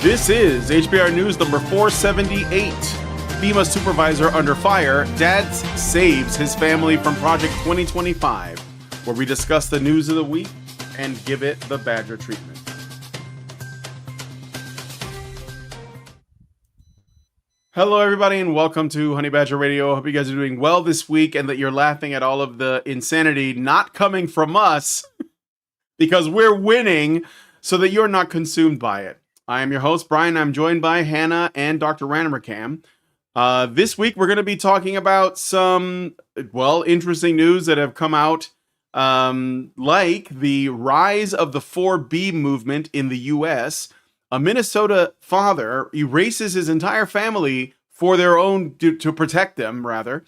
This is HBR News number 478. FEMA Supervisor under fire. Dad saves his family from Project 2025, where we discuss the news of the week and give it the Badger treatment. Hello, everybody, and welcome to Honey Badger Radio. I hope you guys are doing well this week and that you're laughing at all of the insanity not coming from us because we're winning so that you're not consumed by it. I am your host, Brian. I'm joined by Hannah and Dr. Ranamercam. This week, we're going to be talking about some, interesting news that have come out, like the rise of the 4B movement in the U.S., a Minnesota father erases his entire family for their own, to protect them, rather.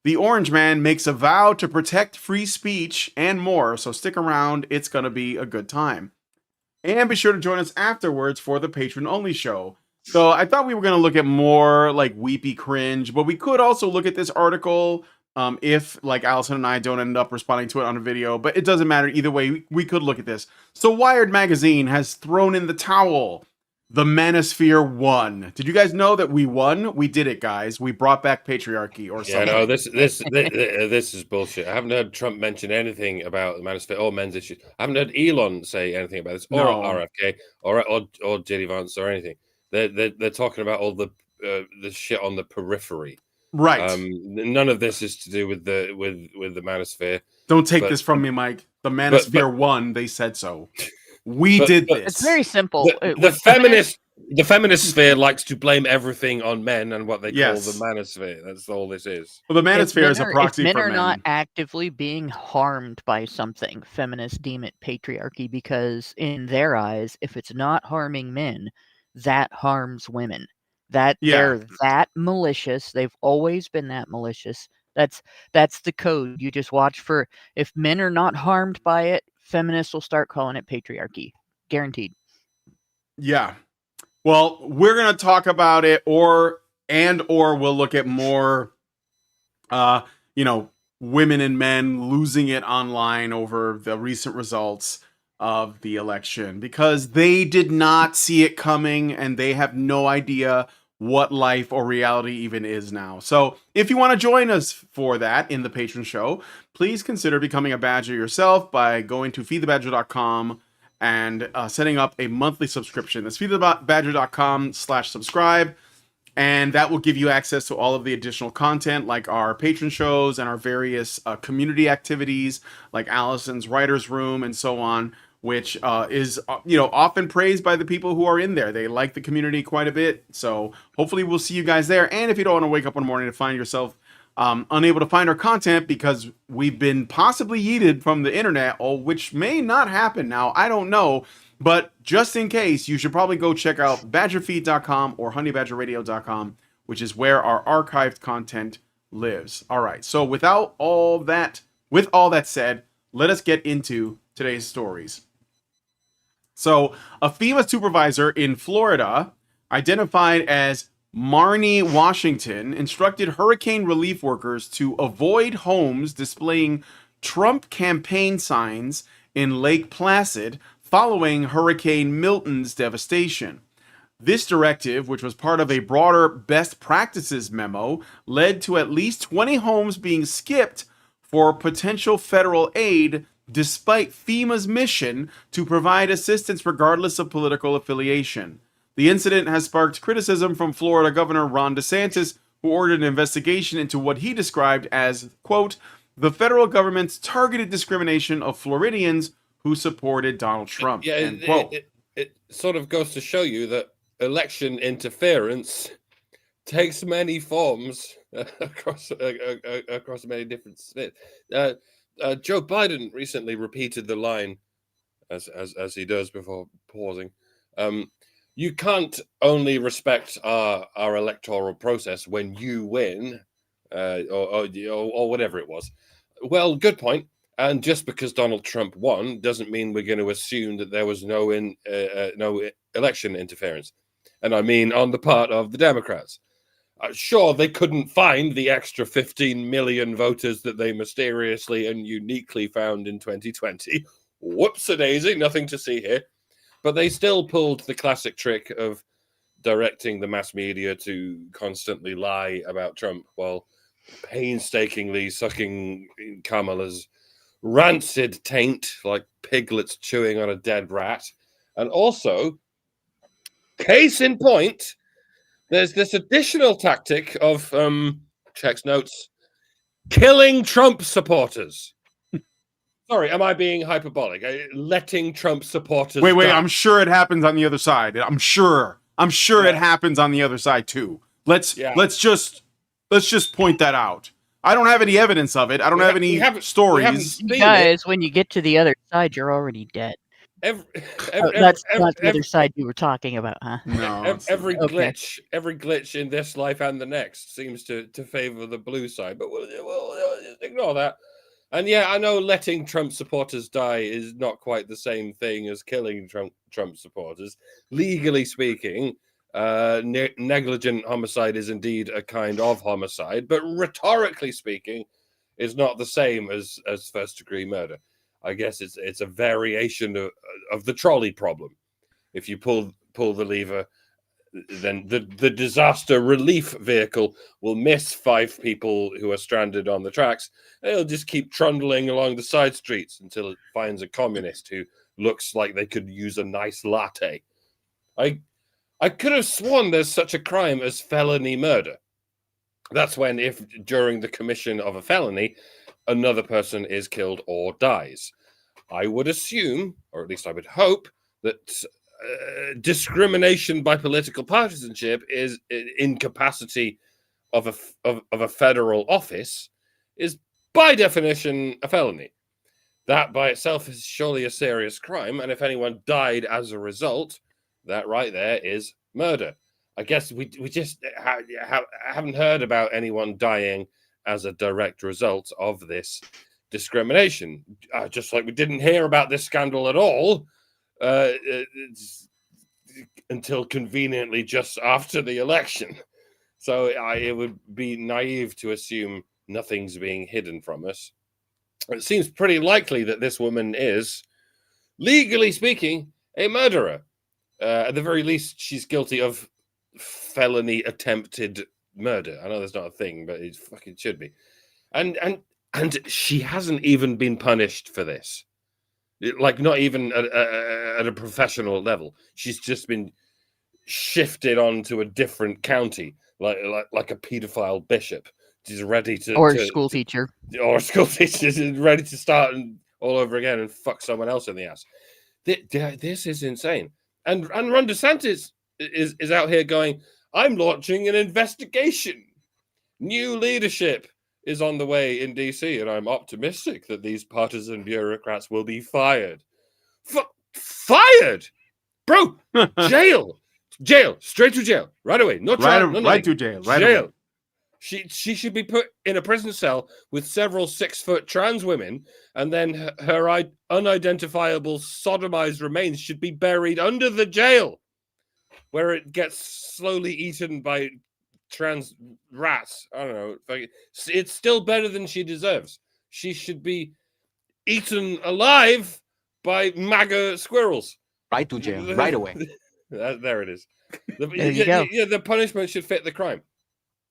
The Orange Man makes a vow to protect free speech and more, so stick around. It's going to be a good time. And be sure to join us afterwards for the patron-only show. So I thought we were going to look at more like weepy cringe, but we could also look at this article if, like, Allison and I don't end up responding to it on a video. But it doesn't matter. Either way, we could look at this. So Wired Magazine has thrown in the towel. The Manosphere won. Did you guys know that we won? We did it, guys. We brought back patriarchy or something. Yeah, no, this is bullshit. I haven't heard Trump mention anything about the Manosphere or men's issues. I haven't heard Elon say anything about this, or RFK, or JD Vance or anything. They're talking about all the shit on the periphery. Right. None of this is to do with the Manosphere. Don't take this from me, Mike. The Manosphere won. They said so. We did this. It's very simple. The feminist sphere likes to blame everything on men and what they call the manosphere. That's all this is. Well, the manosphere is a proxy for men. If men are not actively being harmed by something, feminists deem it patriarchy because in their eyes, if it's not harming men, that harms women. They're that malicious. They've always been that malicious. That's the code. You just watch for if men are not harmed by it, feminists will start calling it patriarchy. Guaranteed. Yeah. Well, we're going to talk about it or we'll look at more, women and men losing it online over the recent results of the election because they did not see it coming and they have no idea what life or reality even is now. So if you want to join us for that in the patron show, please consider becoming a Badger yourself by going to feedthebadger.com and setting up a monthly subscription. That's feedthebadger.com/subscribe. And that will give you access to all of the additional content like our patron shows and our various community activities like Allison's Writer's Room and so on, which is, often praised by the people who are in there. They like the community quite a bit. So hopefully we'll see you guys there. And if you don't want to wake up one morning to find yourself unable to find our content because we've been possibly yeeted from the internet, which may not happen now, I don't know. But just in case, you should probably go check out badgerfeed.com or honeybadgerradio.com, which is where our archived content lives. All right. So with all that said, let us get into today's stories. So, a FEMA supervisor in Florida, identified as Marnie Washington, instructed hurricane relief workers to avoid homes displaying Trump campaign signs in Lake Placid following Hurricane Milton's devastation. This directive, which was part of a broader best practices memo, led to at least 20 homes being skipped for potential federal aid despite FEMA's mission to provide assistance regardless of political affiliation. The incident has sparked criticism from Florida Governor Ron DeSantis, who ordered an investigation into what he described as, quote, the federal government's targeted discrimination of Floridians who supported Donald Trump. Yeah, end quote. It sort of goes to show you that election interference takes many forms across many different states. Joe Biden recently repeated the line, as he does before pausing. You can't only respect our electoral process when you win, or whatever it was. Well, good point. And just because Donald Trump won doesn't mean we're going to assume that there was no election interference. And I mean on the part of the Democrats. Sure, they couldn't find the extra 15 million voters that they mysteriously and uniquely found in 2020. Whoops-a-daisy, nothing to see here. But they still pulled the classic trick of directing the mass media to constantly lie about Trump while painstakingly sucking Kamala's rancid taint like piglets chewing on a dead rat. And also, case in point, there's this additional tactic of checks notes, killing Trump supporters. Sorry, am I being hyperbolic? Letting Trump supporters Wait, die. I'm sure it happens on the other side. I'm sure it happens on the other side too. Let's just point that out. I don't have any evidence of it. I don't have any stories. Guys, when you get to the other side, you're already dead. That's not the other side you were talking about, huh? No. Every glitch in this life and the next seems to favor the blue side, but we'll ignore that. And yeah, I know letting Trump supporters die is not quite the same thing as killing Trump supporters. Legally speaking, negligent homicide is indeed a kind of homicide, but rhetorically speaking, is not the same as first-degree murder. I guess it's a variation of the trolley problem. If you pull the lever, then the disaster relief vehicle will miss 5 people who are stranded on the tracks. It'll just keep trundling along the side streets until it finds a communist who looks like they could use a nice latte. I could have sworn there's such a crime as felony murder. That's when, if during the commission of a felony, another person is killed or dies. I would assume, or at least I would hope, that discrimination by political partisanship is incapacity of a federal office is by definition a felony. That by itself is surely a serious crime, and if anyone died as a result, that right there is murder. I guess we just haven't heard about anyone dying as a direct result of this discrimination. Just like we didn't hear about this scandal at all until conveniently just after the election. So it would be naive to assume nothing's being hidden from us. It seems pretty likely that this woman is, legally speaking, a murderer. At the very least, she's guilty of felony attempted murder. I know that's not a thing, but it fucking should be. And she hasn't even been punished for this. Like, not even at a professional level. She's just been shifted onto a different county, like a pedophile bishop. She's ready to... Or a school teacher. Or a school teacher is ready to start all over again and fuck someone else in the ass. This is insane. And Ron DeSantis is out here going, I'm launching an investigation. New leadership is on the way in DC, and I'm optimistic that these partisan bureaucrats will be fired. Fired? Bro, jail, straight to jail, right away. No trial, right to jail, right jail. Away. She should be put in a prison cell with several 6-foot trans women, and then her unidentifiable sodomized remains should be buried under the jail, where it gets slowly eaten by trans rats. I don't know. It's still better than she deserves. She should be eaten alive by MAGA squirrels. Right to jail, right away. There it is. There you go. Yeah, the punishment should fit the crime.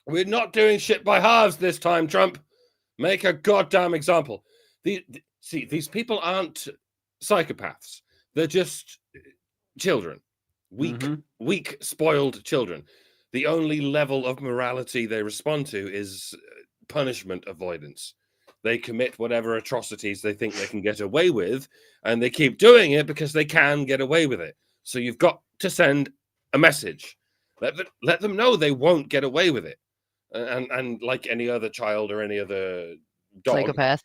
We're not doing shit by halves this time, Trump. Make a goddamn example. These people aren't psychopaths. They're just children. Weak, spoiled children. The only level of morality they respond to is punishment avoidance. They commit whatever atrocities they think they can get away with, and they keep doing it because they can get away with it. So you've got to send a message. Let them know they won't get away with it. And like any other child or any other dog. Psychopath.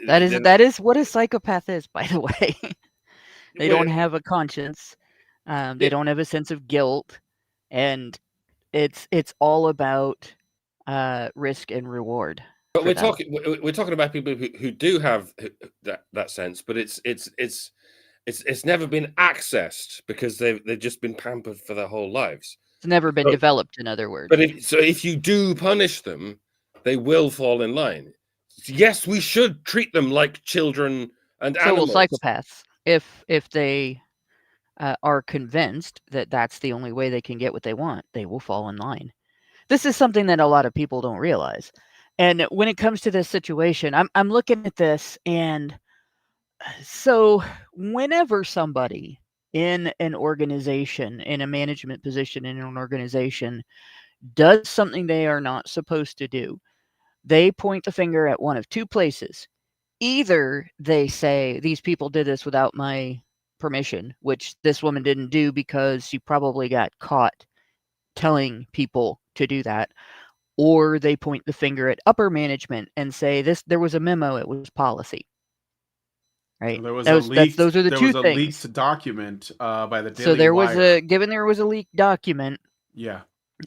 That is what a psychopath is, by the way. They don't have a conscience. They don't have a sense of guilt, and it's all about risk and reward. But we're talking about people who do have that sense, but it's never been accessed because they've just been pampered for their whole lives. It's never been developed, in other words. But if you do punish them, they will fall in line. Yes, we should treat them like children and animals. So will psychopaths if they are convinced that that's the only way they can get what they want, they will fall in line. This is something that a lot of people don't realize. And when it comes to this situation, I'm looking at this, and so whenever somebody in an organization, in a management position in an organization, does something they are not supposed to do, they point the finger at one of two places. Either they say, these people did this without my permission, which this woman didn't do because she probably got caught telling people to do that, or they point the finger at upper management and say, there was a memo, it was policy. Right. There was Those are the two things. Leaked document by the Daily So there Wire. there was a leaked document. Yeah.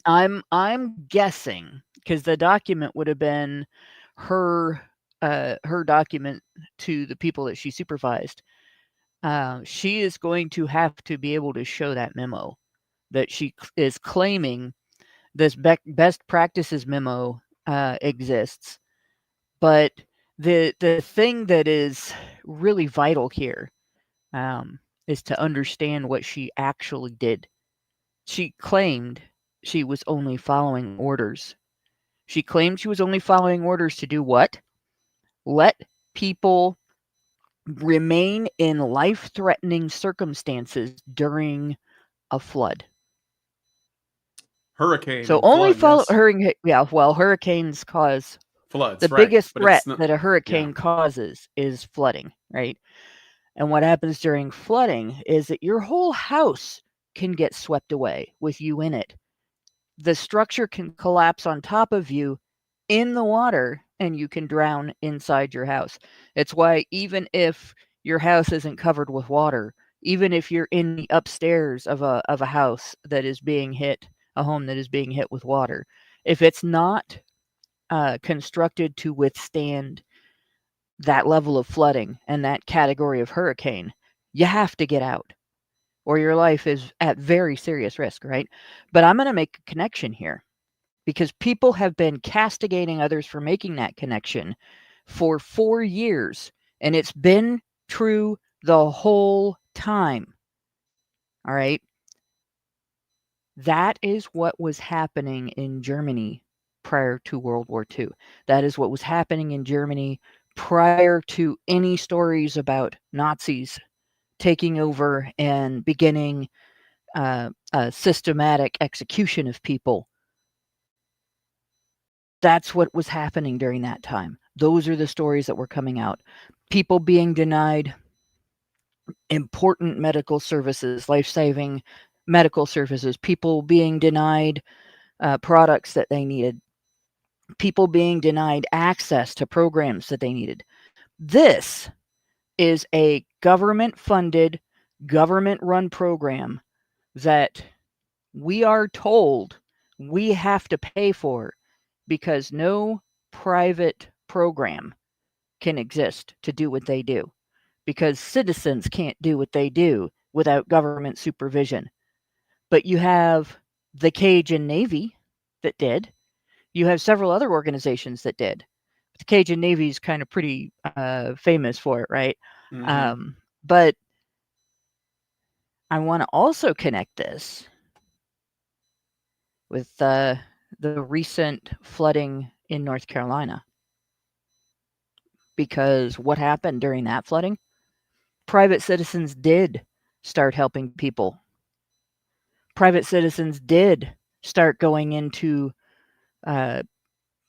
I'm guessing, because the document would have been her document to the people that she supervised. She is going to have to be able to show that memo that she is claiming this best practices memo exists. But the thing that is really vital here is to understand what she actually did. She claimed she was only following orders. She claimed she was only following orders to do what? Let people remain in life-threatening circumstances during a flood. Hurricane. So only flood, yes. Hurricanes cause floods. The right. biggest threat that a hurricane causes is flooding, right? And what happens during flooding is that your whole house can get swept away with you in it. The structure can collapse on top of you in the water, and you can drown inside your house. It's why even if your house isn't covered with water, even if you're in the upstairs of a house that is being hit, a home that is being hit with water, if it's not constructed to withstand that level of flooding and that category of hurricane, you have to get out, or your life is at very serious risk, right? But I'm going to make a connection here, because people have been castigating others for making that connection for 4 years, and it's been true the whole time. All right? That is what was happening in Germany prior to World War II. That is what was happening in Germany prior to any stories about Nazis taking over and beginning a systematic execution of people. That's what was happening during that time. Those are the stories that were coming out. People being denied important medical services, life-saving medical services, people being denied products that they needed, people being denied access to programs that they needed. This is a government-funded, government-run program that we are told we have to pay for, because no private program can exist to do what they do, because citizens can't do what they do without government supervision. But you have the Cajun Navy that did. You have several other organizations that did. The Cajun Navy is kind of pretty famous for it, right? Mm-hmm. But I want to also connect this with the recent flooding in North Carolina. Because what happened during that flooding? Private citizens did start helping people. Private citizens did start going into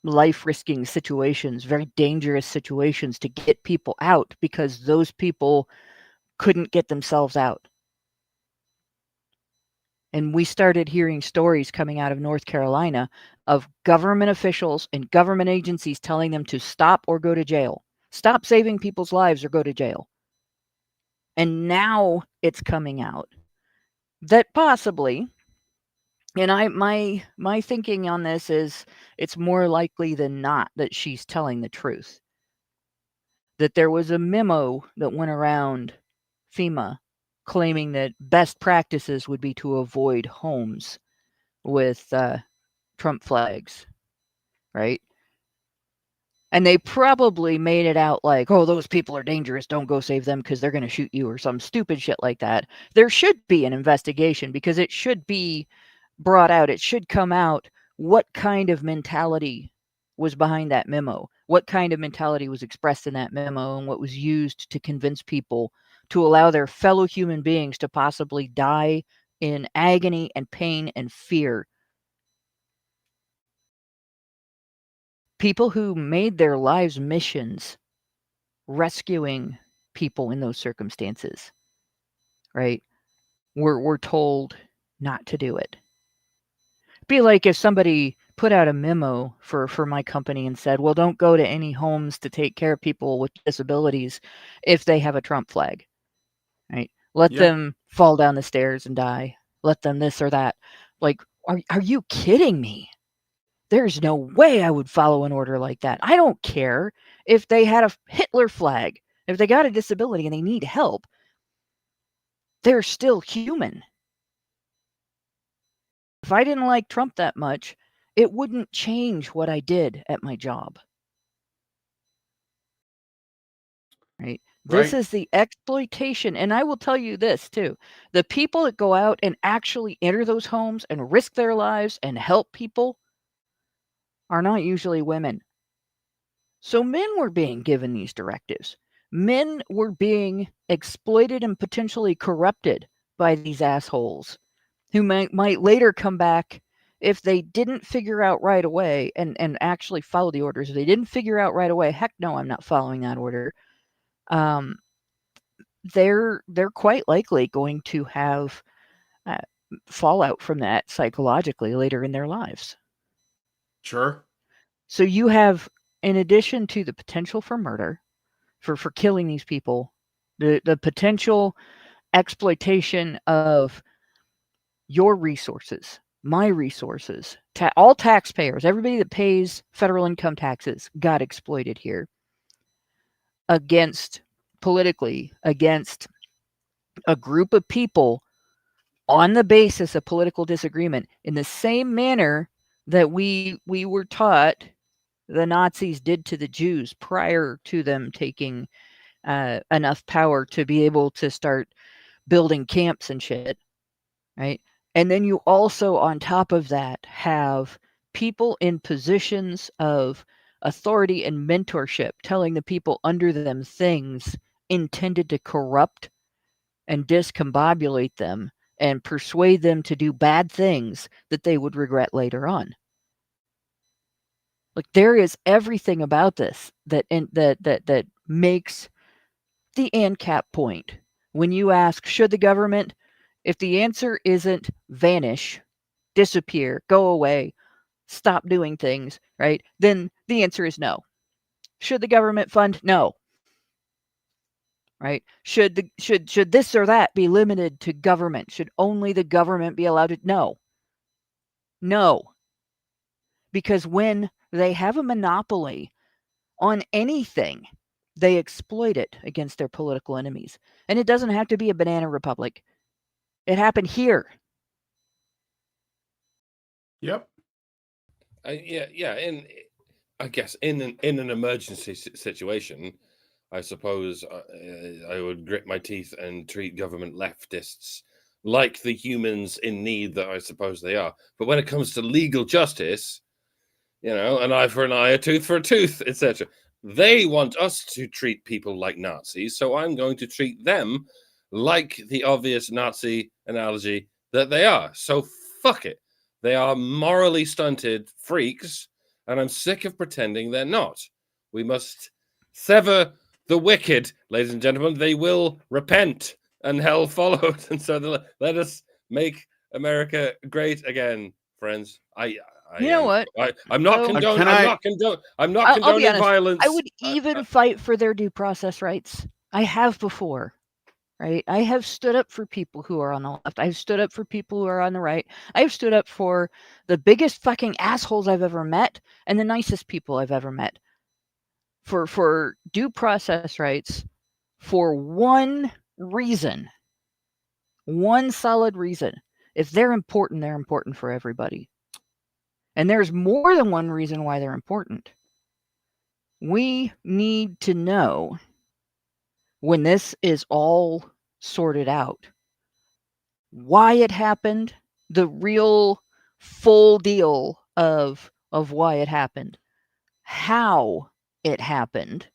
life-risking situations, very dangerous situations, to get people out, because those people couldn't get themselves out. And we started hearing stories coming out of North Carolina of government officials and government agencies telling them to stop or go to jail. Stop saving people's lives or go to jail. And now it's coming out that possibly, and my thinking on this is, it's more likely than not that she's telling the truth. That there was a memo that went around FEMA claiming that best practices would be to avoid homes with Trump flags, right? And they probably made it out like, oh, those people are dangerous. Don't go save them because they're going to shoot you or some stupid shit like that. There should be an investigation because it should be brought out. It should come out what kind of mentality was behind that memo, what kind of mentality was expressed in that memo, and what was used to convince people to allow their fellow human beings to possibly die in agony and pain and fear. People who made their lives missions rescuing people in those circumstances, right? We're told not to do it. Be like if somebody put out a memo for my company and said, well, don't go to any homes to take care of people with disabilities if they have a Trump flag, right? Let them fall down the stairs and die. Let them this or that. Like, are you kidding me? There's no way I would follow an order like that. I don't care if they had a Hitler flag. If they got a disability and they need help, they're still human. If I didn't like Trump that much, it wouldn't change what I did at my job. Right? This is the exploitation. And I will tell you this too. The people that go out and actually enter those homes and risk their lives and help people are not usually women. So men were being given these directives. Men were being exploited and potentially corrupted by these assholes who might later come back if they didn't figure out right away and actually follow the orders. If they didn't figure out right away, heck no, I'm not following that order. They're quite likely going to have fallout from that psychologically later in their lives. Sure. So you have, in addition to the potential for murder, for killing these people, the potential exploitation of your resources, my resources, all taxpayers, everybody that pays federal income taxes got exploited here politically against a group of people on the basis of political disagreement in the same manner that we were taught the Nazis did to the Jews prior to them taking enough power to be able to start building camps and shit, right? And then you also, on top of that, have people in positions of authority and mentorship telling the people under them things intended to corrupt and discombobulate them and persuade them to do bad things that they would regret later on. Like, there is everything about this that makes the ANCAP point. When you ask, should the government, if the answer isn't vanish, disappear, go away, stop doing things, right? Then the answer is no. Should the government fund? No. Right? Should this or that be limited to government? Should only the government be allowed to? No. No. Because when they have a monopoly on anything, they exploit it against their political enemies. And it doesn't have to be a banana republic. It happened here. Yep. Yeah. I guess in an emergency situation, I suppose I would grit my teeth and treat government leftists like the humans in need that I suppose they are. But when it comes to legal justice, an eye for an eye, a tooth for a tooth, etc., they want us to treat people like Nazis. So I'm going to treat them like the obvious Nazi analogy that they are. So fuck it. They are morally stunted freaks, and I'm sick of pretending they're not. We must sever the wicked, ladies and gentlemen. They will repent, and hell followed. And so let us make America great again, friends. What? I'm not condoning. I'm not condoning violence. I would even fight for their due process rights. I have before. Right? I have stood up for people who are on the left. I've stood up for people who are on the right. I've stood up for the biggest fucking assholes I've ever met and the nicest people I've ever met. For due process rights, for one reason. One solid reason. If they're important for everybody. And there's more than one reason why they're important. We need to know, when this is all sorted out, why it happened, the real full deal of why it happened, how it happened,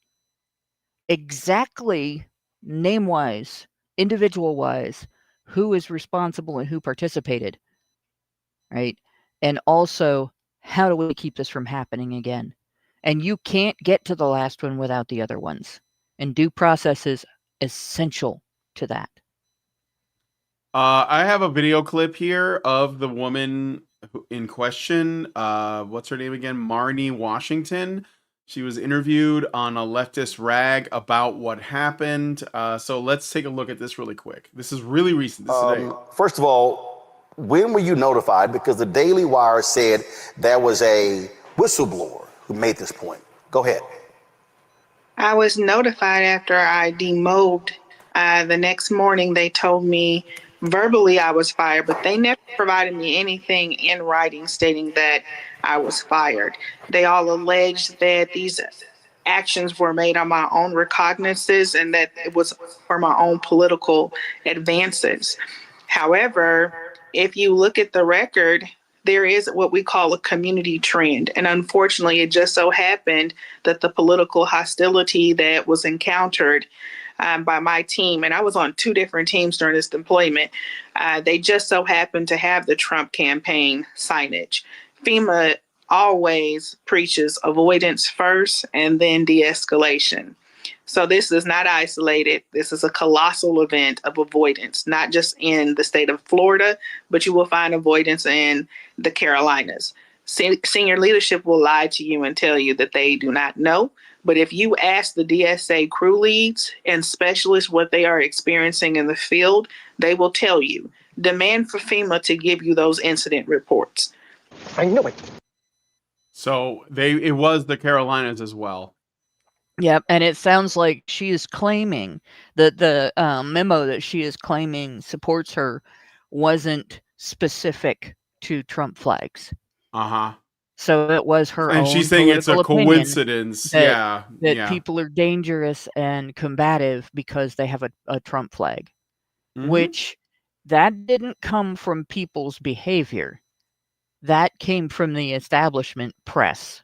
exactly name-wise, individual-wise, who is responsible and who participated, right? And also, how do we keep this from happening again? And you can't get to the last one without the other ones. And due process is essential to that. I have a video clip here of the woman in question. What's her name again? Marnie Washington. She was interviewed on a leftist rag about what happened. So let's take a look at this really quick. This is really recent. This is today. First of all, when were you notified? Because the Daily Wire said there was a whistleblower who made this point. Go ahead. I was notified after I demobbed. The next morning, they told me verbally I was fired, but they never provided me anything in writing stating that I was fired. They all alleged that these actions were made on my own recognizances and that it was for my own political advances. However, if you look at the record, there is what we call a community trend. And unfortunately, it just so happened that the political hostility that was encountered by my team, and I was on 2 different teams during this deployment, they just so happened to have the Trump campaign signage. FEMA always preaches avoidance first and then de-escalation. So this is not isolated. This is a colossal event of avoidance, not just in the state of Florida, but you will find avoidance in the Carolinas. Senior leadership will lie to you and tell you that they do not know. But if you ask the DSA crew leads and specialists what they are experiencing in the field, they will tell you. Demand for FEMA to give you those incident reports. I knew it. So it was the Carolinas as well. Yep, and it sounds like she is claiming that the memo that she is claiming supports her wasn't specific to Trump flags. Uh-huh. So it was her own And she's saying it's a political coincidence. that Yeah. people are dangerous and combative because they have a Trump flag, Mhm. which that didn't come from people's behavior. That came from the establishment press.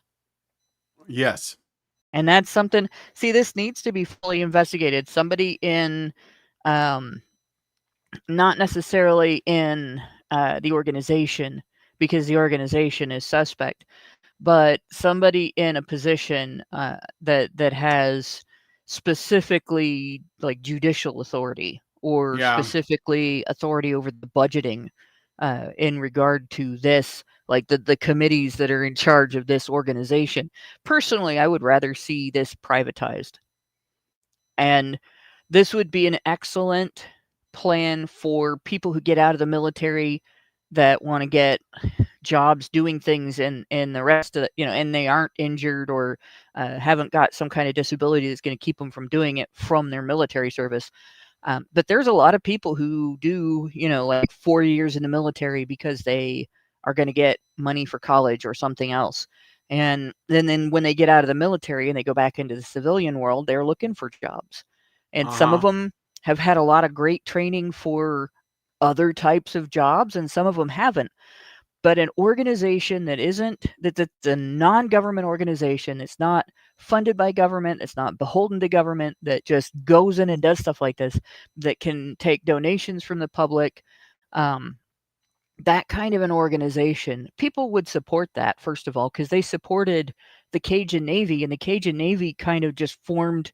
Yes. And that's something, see, this needs to be fully investigated. Somebody in, not necessarily in the organization, because the organization is suspect, but somebody in a position that has specifically like judicial authority or specifically authority over the budgeting in regard to this, like the committees that are in charge of this organization. Personally, I would rather see this privatized. And this would be an excellent plan for people who get out of the military that want to get jobs doing things in the rest of the, and they aren't injured or haven't got some kind of disability that's going to keep them from doing it from their military service. But there's a lot of people who do, like 4 years in the military because they are going to get money for college or something else. And then when they get out of the military and they go back into the civilian world, they're looking for jobs. And some of them have had a lot of great training for other types of jobs, and some of them haven't. But an organization that's a non-government organization, it's not funded by government, it's not beholden to government, that just goes in and does stuff like this, that can take donations from the public, that kind of an organization, people would support that, first of all, because they supported the Cajun Navy, and the Cajun Navy kind of just formed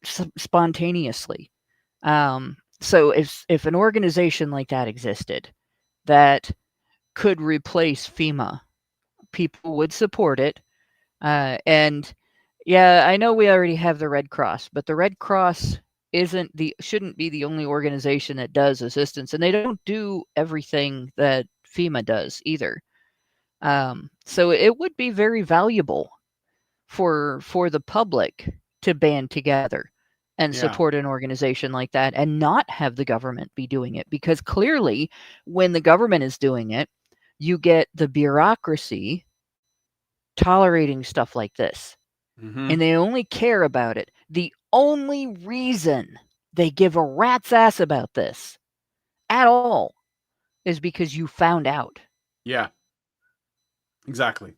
spontaneously. So if an organization like that existed that could replace FEMA, people would support it. And yeah, I know we already have the Red Cross, but the Red Cross shouldn't be the only organization that does assistance, and they don't do everything that FEMA does either. So it would be very valuable for the public to band together and support an organization like that and not have the government be doing it, because clearly when the government is doing it, you get the bureaucracy tolerating stuff like this. and they only care about it. The only reason they give a rat's ass about this at all is because you found out. Yeah. Exactly.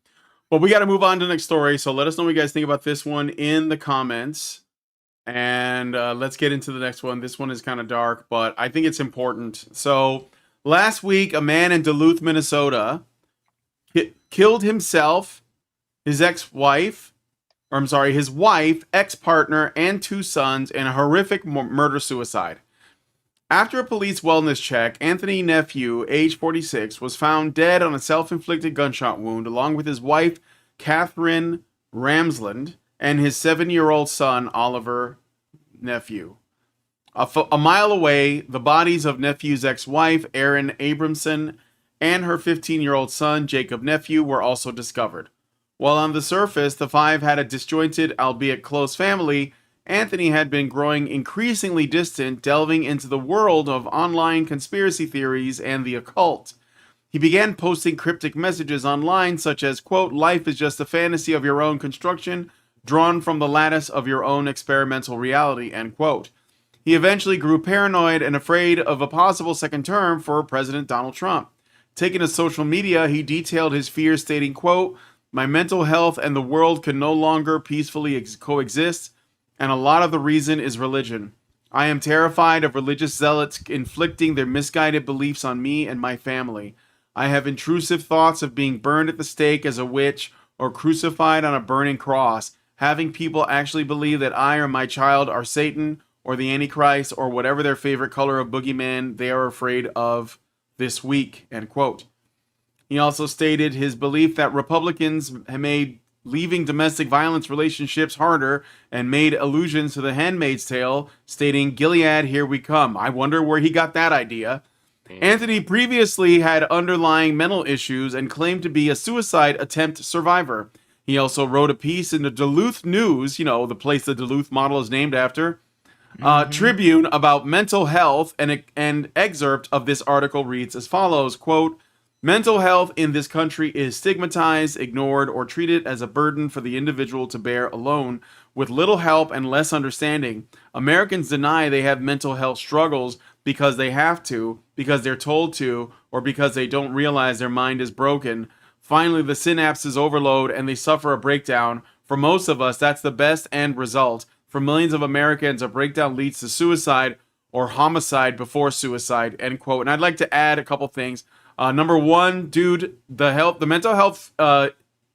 Well, we got to move on to the next story. So let us know what you guys think about this one in the comments. And let's get into the next one. This one is kind of dark, but I think it's important. So last week, a man in Duluth, Minnesota, killed himself, his ex-wife, or I'm sorry, his wife, ex-partner, and 2 sons in a horrific murder-suicide. After a police wellness check, Anthony Nephew, age 46, was found dead on a self-inflicted gunshot wound, along with his wife, Catherine Ramsland, and his 7-year-old son, Oliver Nephew. A mile away, the bodies of Nephew's ex-wife, Erin Abramson, and her 15-year-old son, Jacob Nephew, were also discovered. While on the surface, the 5 had a disjointed, albeit close family, Anthony had been growing increasingly distant, delving into the world of online conspiracy theories and the occult. He began posting cryptic messages online such as, quote, "Life is just a fantasy of your own construction, drawn from the lattice of your own experimental reality," end quote. He eventually grew paranoid and afraid of a possible second term for President Donald Trump. Taking to social media, he detailed his fears, stating, quote, "My mental health and the world can no longer peacefully coexist, and a lot of the reason is religion. I am terrified of religious zealots inflicting their misguided beliefs on me and my family. I have intrusive thoughts of being burned at the stake as a witch or crucified on a burning cross, having people actually believe that I or my child are Satan or the Antichrist or whatever their favorite color of boogeyman they are afraid of this week," end quote. He also stated his belief that Republicans have made leaving domestic violence relationships harder and made allusions to The Handmaid's Tale, stating, "Gilead, here we come." I wonder where he got that idea. Anthony previously had underlying mental issues and claimed to be a suicide attempt survivor. He also wrote a piece in the Duluth News, you know, the place the Duluth model is named after, Tribune, about mental health, and an excerpt of this article reads as follows, quote, "Mental health in this country is stigmatized, ignored, or treated as a burden for the individual to bear alone, with little help and less understanding. Americans deny they have mental health struggles because they have to, because they're told to, or because they don't realize their mind is broken. Finally, the synapses overload and they suffer a breakdown. For most of us, that's the best end result. For millions of Americans, a breakdown leads to suicide or homicide before suicide," end quote. And I'd like to add a couple things. Number one, dude, the mental health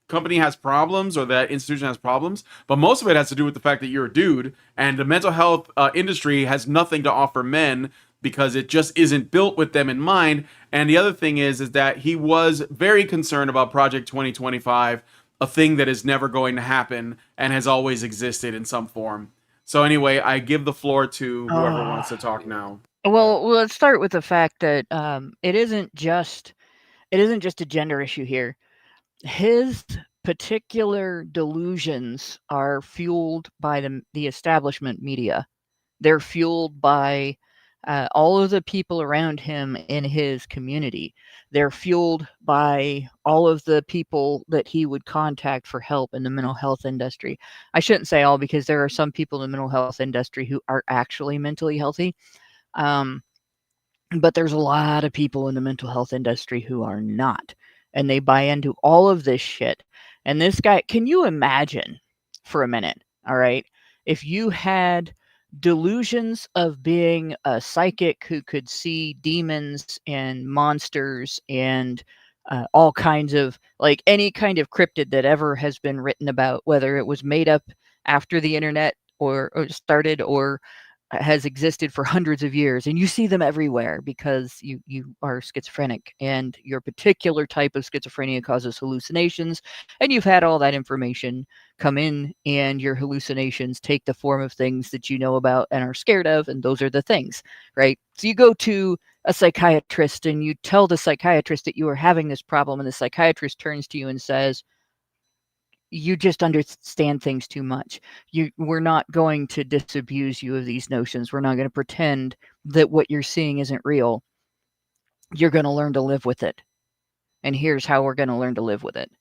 company has problems, or that institution has problems, but most of it has to do with the fact that you're a dude, and the mental health industry has nothing to offer men because it just isn't built with them in mind. And the other thing is that he was very concerned about Project 2025, a thing that is never going to happen and has always existed in some form. So anyway, I give the floor to whoever wants to talk now. Well, let's start with the fact that it isn't just a gender issue here. His particular delusions are fueled by the establishment media. They're fueled by all of the people around him in his community. They're fueled by all of the people that he would contact for help in the mental health industry. I shouldn't say all, because there are some people in the mental health industry who are actually mentally healthy. But there's a lot of people in the mental health industry who are not, and they buy into all of this shit. And this guy, can you imagine for a minute, all right, if you had delusions of being a psychic who could see demons and monsters and all kinds of, like, any kind of cryptid that ever has been written about, whether it was made up after the internet or started, or has existed for hundreds of years, and you see them everywhere because you are schizophrenic, and your particular type of schizophrenia causes hallucinations, and you've had all that information come in, and your hallucinations take the form of things that you know about and are scared of, and those are the things, right? So you go to a psychiatrist and you tell the psychiatrist that you are having this problem, and the psychiatrist turns to you and says, "You just understand things too much. We're not going to disabuse you of these notions. We're not going to pretend that what you're seeing isn't real. You're going to learn to live with it. And here's how we're going to learn to live with it."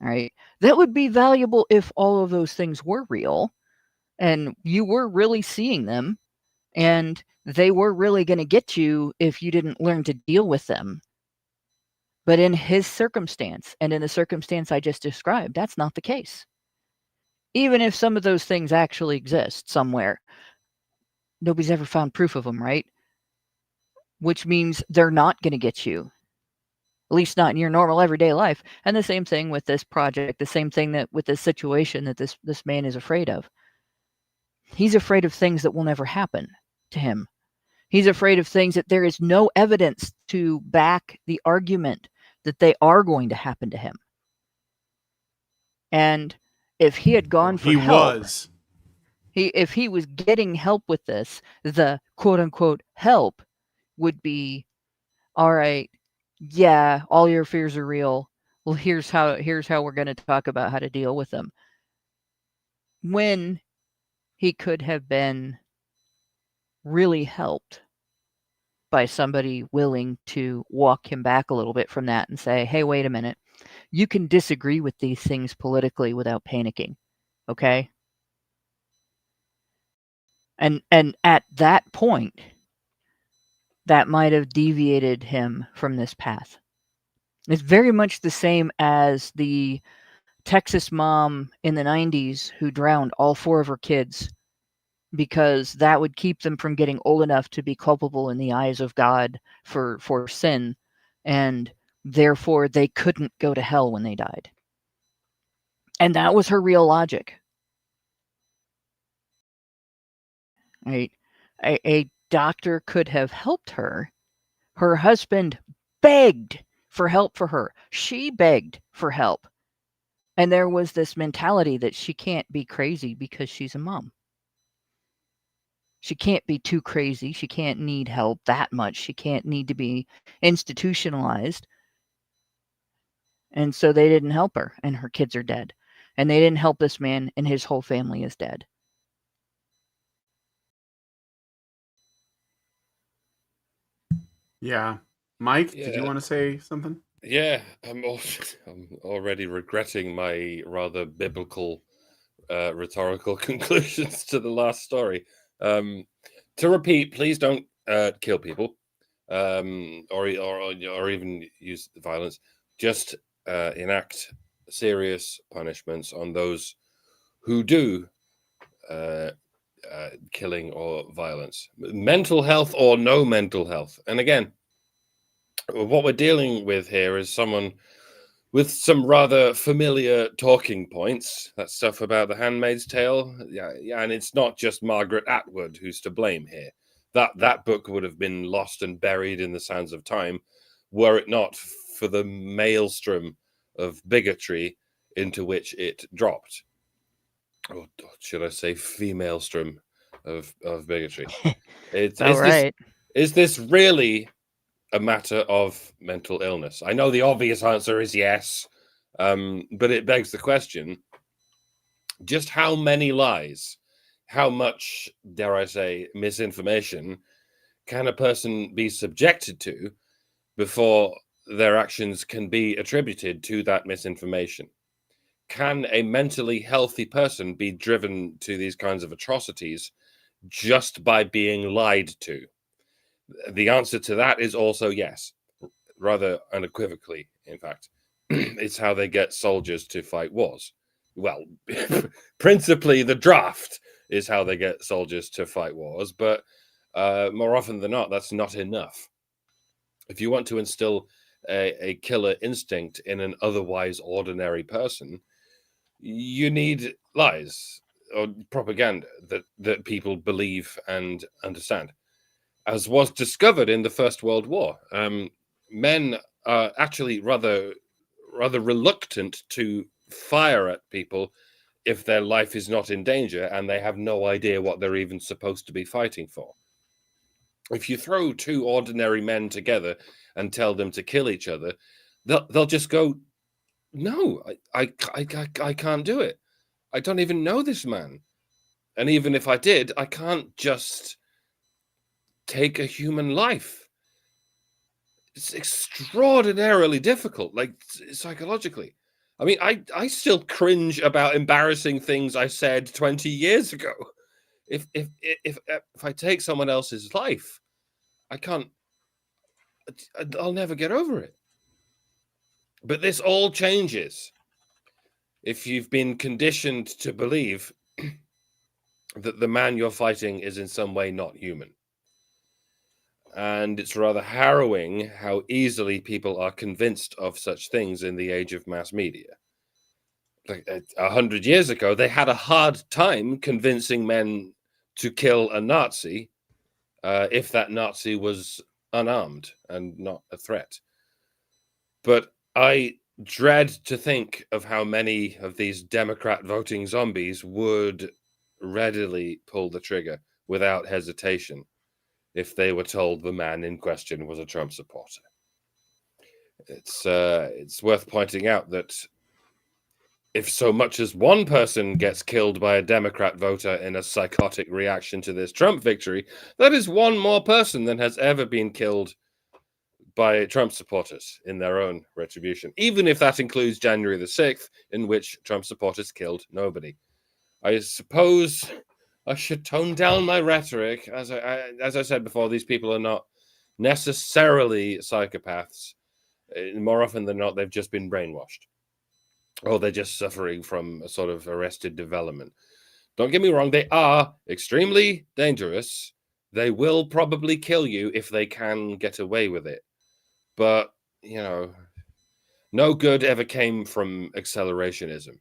right? That would be valuable if all of those things were real and you were really seeing them and they were really going to get you if you didn't learn to deal with them. But in his circumstance and in the circumstance I just described, that's not the case. Even if some of those things actually exist somewhere, nobody's ever found proof of them, right? Which means they're not going to get you, at least not in your normal everyday life. And the same thing with this project, the same thing that with this situation that this man is afraid of. He's afraid of things that will never happen to him. He's afraid of things that there is no evidence to back the argument that they are going to happen to him. And if he had gone for help, if he was getting help with this, the quote unquote help would be, all right, yeah, all your fears are real. Well, here's how we're going to talk about how to deal with them. When he could have been really helped by somebody willing to walk him back a little bit from that and say, hey, wait a minute, you can disagree with these things politically without panicking, okay? And at that point, that might have deviated him from this path. It's very much the same as the Texas mom in the 90s who drowned all 4 of her kids because that would keep them from getting old enough to be culpable in the eyes of God for sin, and therefore they couldn't go to hell when they died. And that was her real logic. Right? A doctor could have helped her. Her husband begged for help for her. She begged for help. And there was this mentality that she can't be crazy because she's a mom. She can't be too crazy. She can't need help that much. She can't need to be institutionalized. And so they didn't help her, and her kids are dead. And they didn't help this man, and his whole family is dead. Yeah. Mike, did you want to say something? Yeah, I'm already regretting my rather biblical, rhetorical conclusions to the last story. To repeat, please don't kill people, or even use violence. Just enact serious punishments on those who do killing or violence, mental health or no mental health. And again, what we're dealing with here is someone with some rather familiar talking points. That stuff about the Handmaid's Tale. Yeah, and it's not just Margaret Atwood who's to blame here. That book would have been lost and buried in the sands of time were it not for the maelstrom of bigotry into which it dropped. Or should I say female-strom of bigotry? Is this really a matter of mental illness? I know the obvious answer is yes, but it begs the question, just how many lies, how much, dare I say, misinformation can a person be subjected to before their actions can be attributed to that misinformation? Can a mentally healthy person be driven to these kinds of atrocities just by being lied to? The answer to that is also yes, rather unequivocally, in fact. It's how they get soldiers to fight wars. Well, principally the draft is how they get soldiers to fight wars, but more often than not, that's not enough. If you want to instill a killer instinct in an otherwise ordinary person, you need lies or propaganda that people believe and understand. As was discovered in the First World War, men are actually rather reluctant to fire at people if their life is not in danger and they have no idea what they're even supposed to be fighting for. If you throw 2 ordinary men together and tell them to kill each other, they'll just go, no, I can't do it. I don't even know this man. And even if I did, I can't just take a human life. It's extraordinarily difficult, like psychologically. I mean, I still cringe about embarrassing things I said 20 years ago. If I take someone else's life, I'll never get over it. But this all changes if you've been conditioned to believe that the man you're fighting is in some way not human. And it's rather harrowing how easily people are convinced of such things in the age of mass media. Like 100 years ago, they had a hard time convincing men to kill a Nazi if that Nazi was unarmed and not a threat. But I dread to think of how many of these Democrat voting zombies would readily pull the trigger without hesitation if they were told the man in question was a Trump supporter. It's worth pointing out that if so much as one person gets killed by a Democrat voter in a psychotic reaction to this Trump victory, that is one more person than has ever been killed by Trump supporters in their own retribution, even if that includes January the 6th, in which Trump supporters killed nobody. I suppose I should tone down my rhetoric. As I said before, these people are not necessarily psychopaths. More often than not, they've just been brainwashed, or they're just suffering from a sort of arrested development. Don't get me wrong, they are extremely dangerous. They will probably kill you if they can get away with it. But, you know, no good ever came from accelerationism.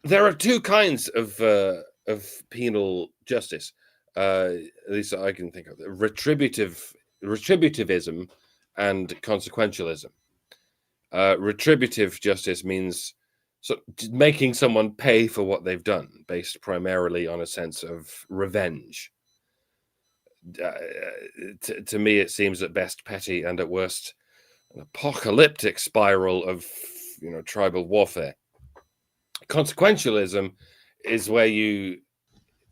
There are two kinds of penal justice, at least I can think of: retributivism and consequentialism. Retributive justice means making someone pay for what they've done, based primarily on a sense of revenge. To me, it seems at best petty and at worst an apocalyptic spiral of tribal warfare. Consequentialism is where you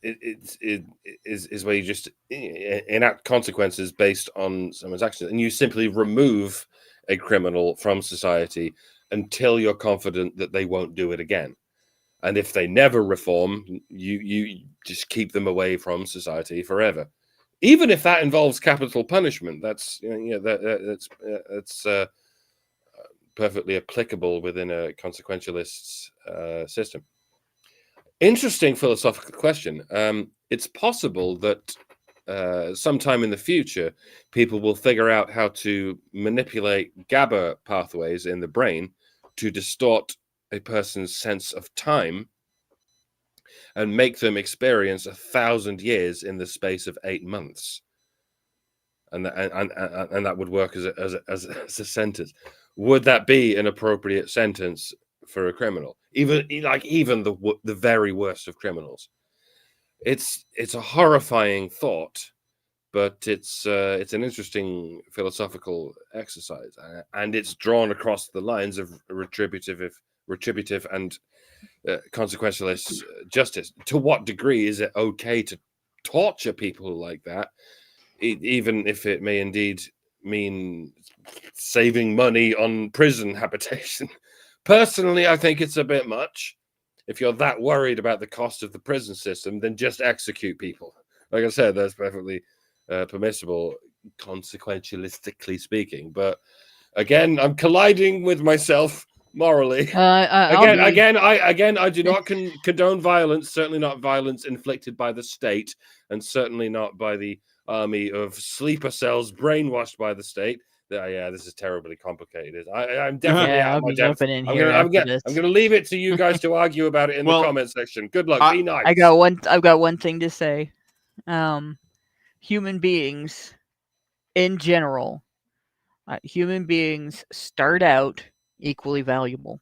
is where you just enact consequences based on someone's actions, and you simply remove a criminal from society until you're confident that they won't do it again. And if they never reform, you just keep them away from society forever. Even if that involves capital punishment, that's perfectly applicable within a consequentialist system. Interesting philosophical question. It's possible that sometime in the future, people will figure out how to manipulate GABA pathways in the brain to distort a person's sense of time and make them experience 1,000 years in the space of 8 months, and that would work as a sentence. Would that be an appropriate sentence for a criminal, even the very worst of criminals? It's a horrifying thought, but it's an interesting philosophical exercise, and it's drawn across the lines of retributive and consequentialist justice. To what degree is it okay to torture people like that, even if it may indeed mean saving money on prison habitation? Personally, I think it's a bit much. If you're that worried about the cost of the prison system, then just execute people. Like I said, that's perfectly permissible, consequentialistically speaking. But again, I'm colliding with myself morally. I do not condone violence. Certainly not violence inflicted by the state, and certainly not by the army of sleeper cells brainwashed by the state. This is terribly complicated. I'm definitely out of my depth. I'm going to leave it to you guys to argue about it in the comment section. Good luck. Be nice. I've got one thing to say. Human beings, in general, human beings start out equally valuable,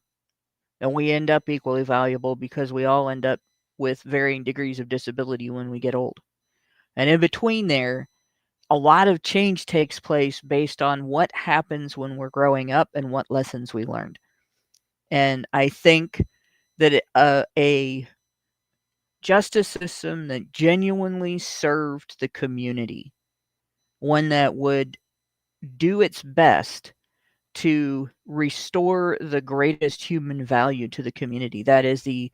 and we end up equally valuable because we all end up with varying degrees of disability when we get old. And in between there, a lot of change takes place based on what happens when we're growing up and what lessons we learned. And I think that a justice system that genuinely served the community, one that would do its best to restore the greatest human value to the community. That is the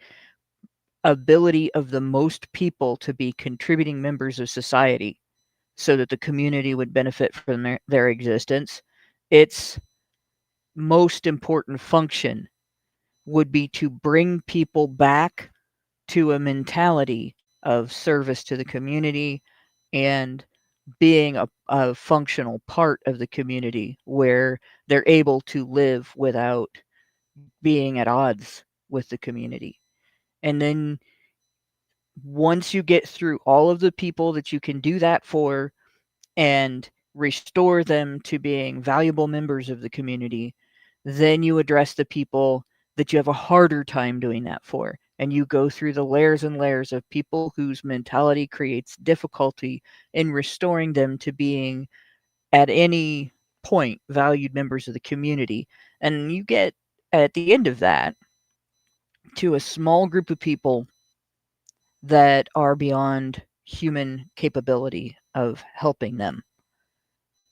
ability of the most people to be contributing members of society so that the community would benefit from their existence. Its most important function would be to bring people back to a mentality of service to the community and being a functional part of the community where they're able to live without being at odds with the community. And then once you get through all of the people that you can do that for and restore them to being valuable members of the community, then you address the people that you have a harder time doing that for. And you go through the layers and layers of people whose mentality creates difficulty in restoring them to being, at any point, valued members of the community. And you get, at the end of that, to a small group of people that are beyond human capability of helping them.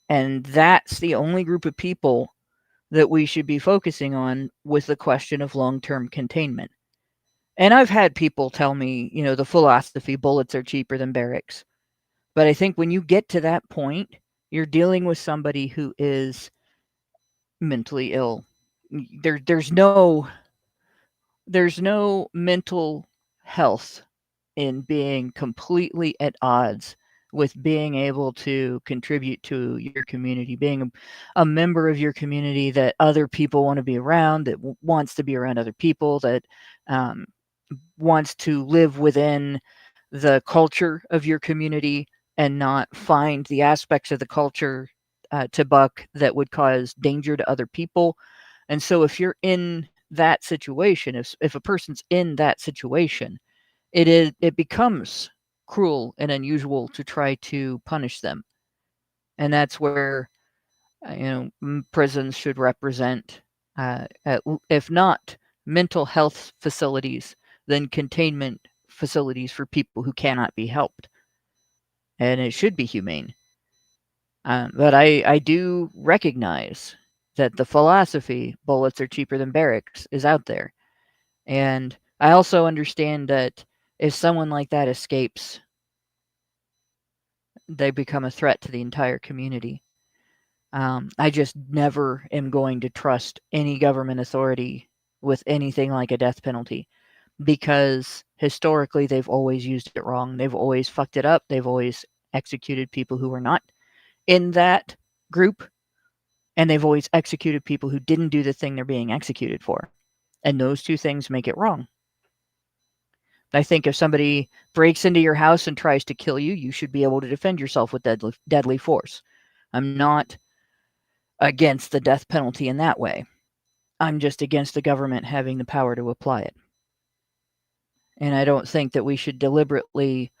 And that's the only group of people that we should be focusing on with the question of long-term containment. And I've had people tell me, the philosophy, bullets are cheaper than barracks. But I think when you get to that point, you're dealing with somebody who is mentally ill. There's no mental health in being completely at odds with being able to contribute to your community, being a member of your community that other people want to be around, that wants to be around other people, that wants to live within the culture of your community and not find the aspects of the culture to buck that would cause danger to other people. And so if you're in that situation, if a person's in that situation, it becomes cruel and unusual to try to punish them. And that's where prisons should represent, if not mental health facilities, then containment facilities for people who cannot be helped. And it should be humane. But I do recognize that the philosophy, bullets are cheaper than barracks, is out there. And I also understand that if someone like that escapes, they become a threat to the entire community. I just never am going to trust any government authority with anything like a death penalty, because historically they've always used it wrong. They've always fucked it up. They've always executed people who were not in that group, and they've always executed people who didn't do the thing they're being executed for. And those two things make it wrong. I think if somebody breaks into your house and tries to kill you, you should be able to defend yourself with deadly force. I'm not against the death penalty in that way. I'm just against the government having the power to apply it. And I don't think that we should deliberately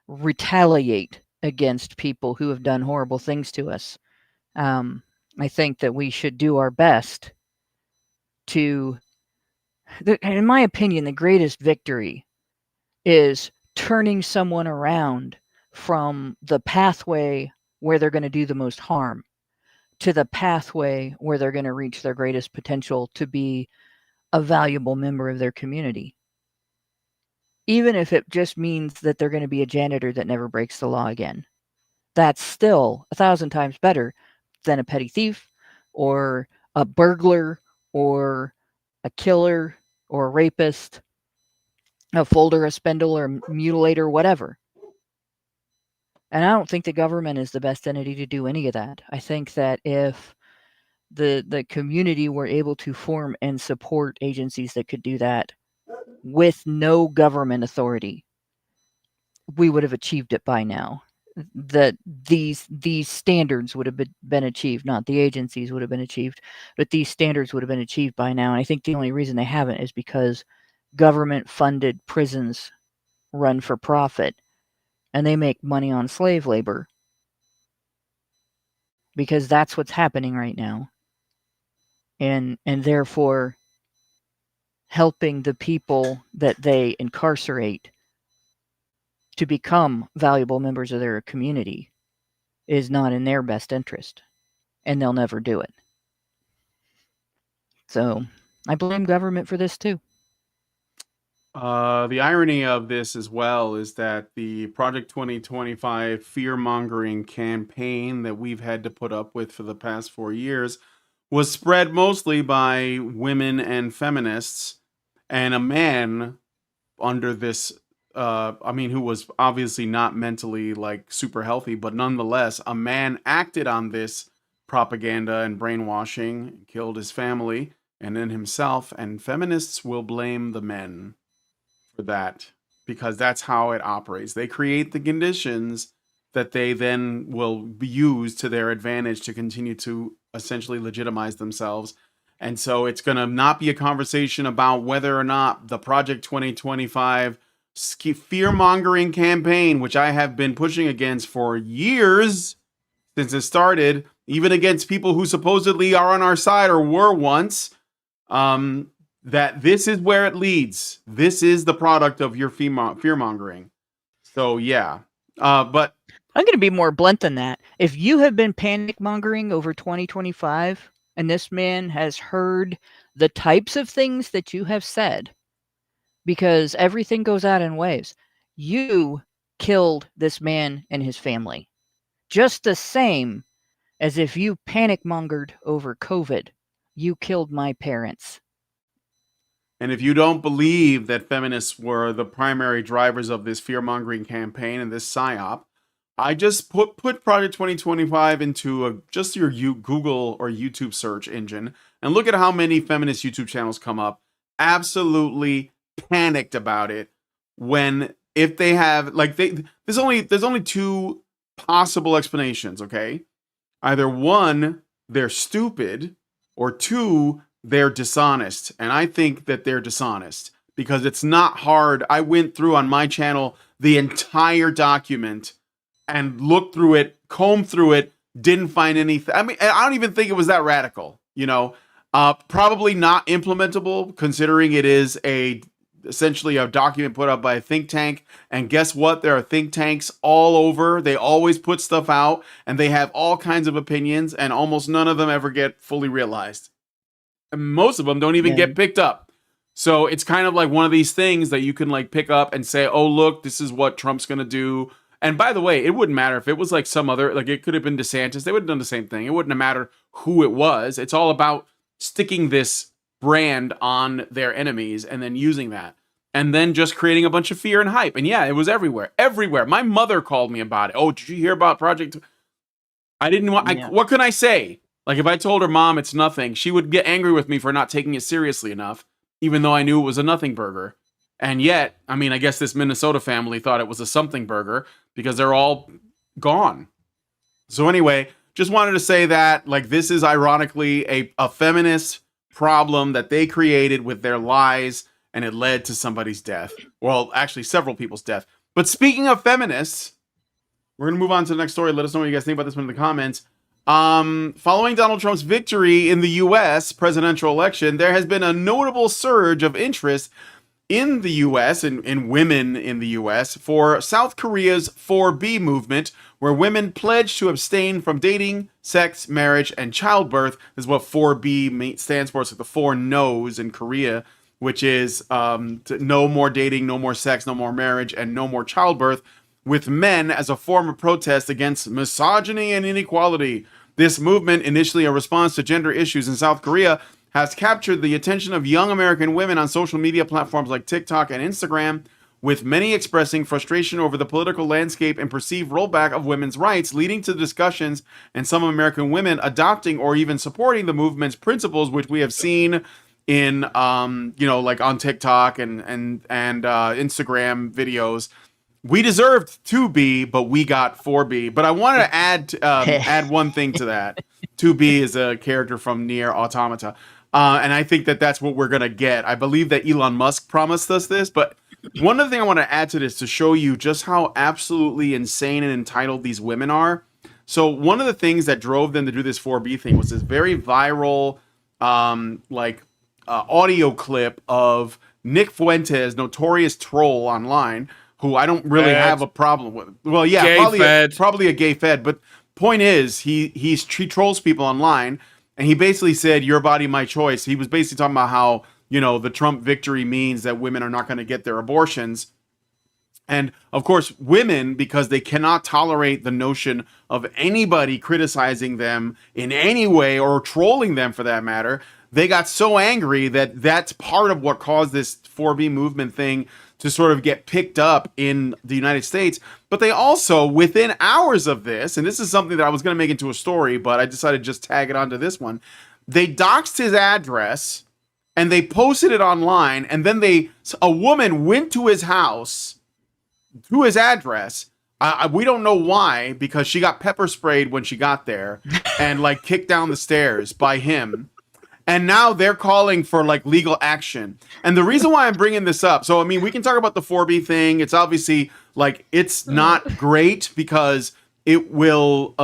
retaliate against people who have done horrible things to us. I think that we should do our best to, in my opinion, the greatest victory is turning someone around from the pathway where they're going to do the most harm to the pathway where they're going to reach their greatest potential to be a valuable member of their community. Even if it just means that they're going to be a janitor that never breaks the law again. That's still 1,000 times better than a petty thief or a burglar or a killer or a rapist, a folder, a spindle, or a mutilator, whatever. And I don't think the government is the best entity to do any of that. I think that if the community were able to form and support agencies that could do that with no government authority, we would have achieved it by now. That these standards would have been achieved, not the agencies would have been achieved, but these standards would have been achieved by now. And I think the only reason they haven't is because government-funded prisons run for profit, and they make money on slave labor, because that's what's happening right now. And therefore, helping the people that they incarcerate to become valuable members of their community is not in their best interest, and they'll never do it. So I blame government for this too. The irony of this as well is that the Project 2025 fear-mongering campaign that we've had to put up with for the past 4 years was spread mostly by women and feminists, and a man under this, who was obviously not mentally like super healthy, but nonetheless, a man acted on this propaganda and brainwashing, killed his family and then himself, and feminists will blame the men for that because that's how it operates. They create the conditions that they then will use to their advantage to continue to essentially legitimize themselves. And so it's going to not be a conversation about whether or not the Project 2025 fear-mongering campaign, which I have been pushing against for years since it started, even against people who supposedly are on our side or were once, that this is where it leads. This is the product of your fear-mongering. So, yeah. But I'm going to be more blunt than that. If you have been panic-mongering over 2025, and this man has heard the types of things that you have said, because everything goes out in waves, you killed this man and his family. Just the same as if you panic-mongered over COVID, you killed my parents. And if you don't believe that feminists were the primary drivers of this fear-mongering campaign and this psyop, I just put Project 2025 into just your Google or YouTube search engine and look at how many feminist YouTube channels come up. Absolutely panicked about it. When if they have there's only two possible explanations. Okay, either one, they're stupid, or two, they're dishonest. And I think that they're dishonest because it's not hard. I went through on my channel the entire document and looked through it, combed through it, didn't find anything. I mean, I don't even think it was that radical, probably not implementable considering it is essentially a document put up by a think tank. And guess what? There are think tanks all over. They always put stuff out and they have all kinds of opinions and almost none of them ever get fully realized. Most of them don't even get picked up. So it's kind of like one of these things that you can pick up and say, oh, look, this is what Trump's going to do. And by the way, it wouldn't matter if it was some other, it could have been DeSantis. They would have done the same thing. It wouldn't have mattered who it was. It's all about sticking this brand on their enemies and then using that. And then just creating a bunch of fear and hype. And yeah, it was everywhere. Everywhere. My mother called me about it. Oh, did you hear about Project? I didn't want, what can I say? If I told her, Mom, it's nothing, she would get angry with me for not taking it seriously enough, even though I knew it was a nothing burger. And yet, I guess this Minnesota family thought it was a something burger because they're all gone. So anyway, just wanted to say that, this is ironically a feminist problem that they created with their lies, and it led to somebody's death. Well, actually, several people's death. But speaking of feminists, we're going to move on to the next story. Let us know what you guys think about this one in the comments. Following Donald Trump's victory in the U.S. presidential election, there has been a notable surge of interest in the U.S. and in women in the U.S. for South Korea's 4B movement, where women pledge to abstain from dating, sex, marriage, and childbirth. This is what 4B stands for. It's the four no's in Korea, which is no more dating, no more sex, no more marriage, and no more childbirth, with men as a form of protest against misogyny and inequality. This movement, initially a response to gender issues in South Korea, has captured the attention of young American women on social media platforms like TikTok and Instagram, with many expressing frustration over the political landscape and perceived rollback of women's rights, leading to discussions and some American women adopting or even supporting the movement's principles, which we have seen in, on TikTok and Instagram videos. We deserved 2B, but we got 4B. But I wanted to add one thing to that. 2B is a character from Nier Automata. And I think that that's what we're going to get. I believe that Elon Musk promised us this. But one other thing I want to add to this to show you just how absolutely insane and entitled these women are. So one of the things that drove them to do this 4B thing was this very viral audio clip of Nick Fuentes, notorious troll online, who I don't really have a problem with. Well, yeah, probably a gay fed. But point is, he trolls people online, and he basically said, "Your body, my choice." He was basically talking about how, you know, the Trump victory means that women are not going to get their abortions. And of course, women, because they cannot tolerate the notion of anybody criticizing them in any way or trolling them for that matter, they got so angry that that's part of what caused this 4B movement thing to sort of get picked up in the United States. But they also, within hours of this, and this is something that I was going to make into a story, but I decided to just tag it onto this one, they doxed his address and they posted it online, and then a woman went to his house, to his address. We don't know why, because she got pepper sprayed when she got there and like kicked down the stairs by him. And now they're calling for like legal action. And the reason why I'm bringing this up, so I mean, we can talk about the 4B thing. It's obviously like, it's not great because it will,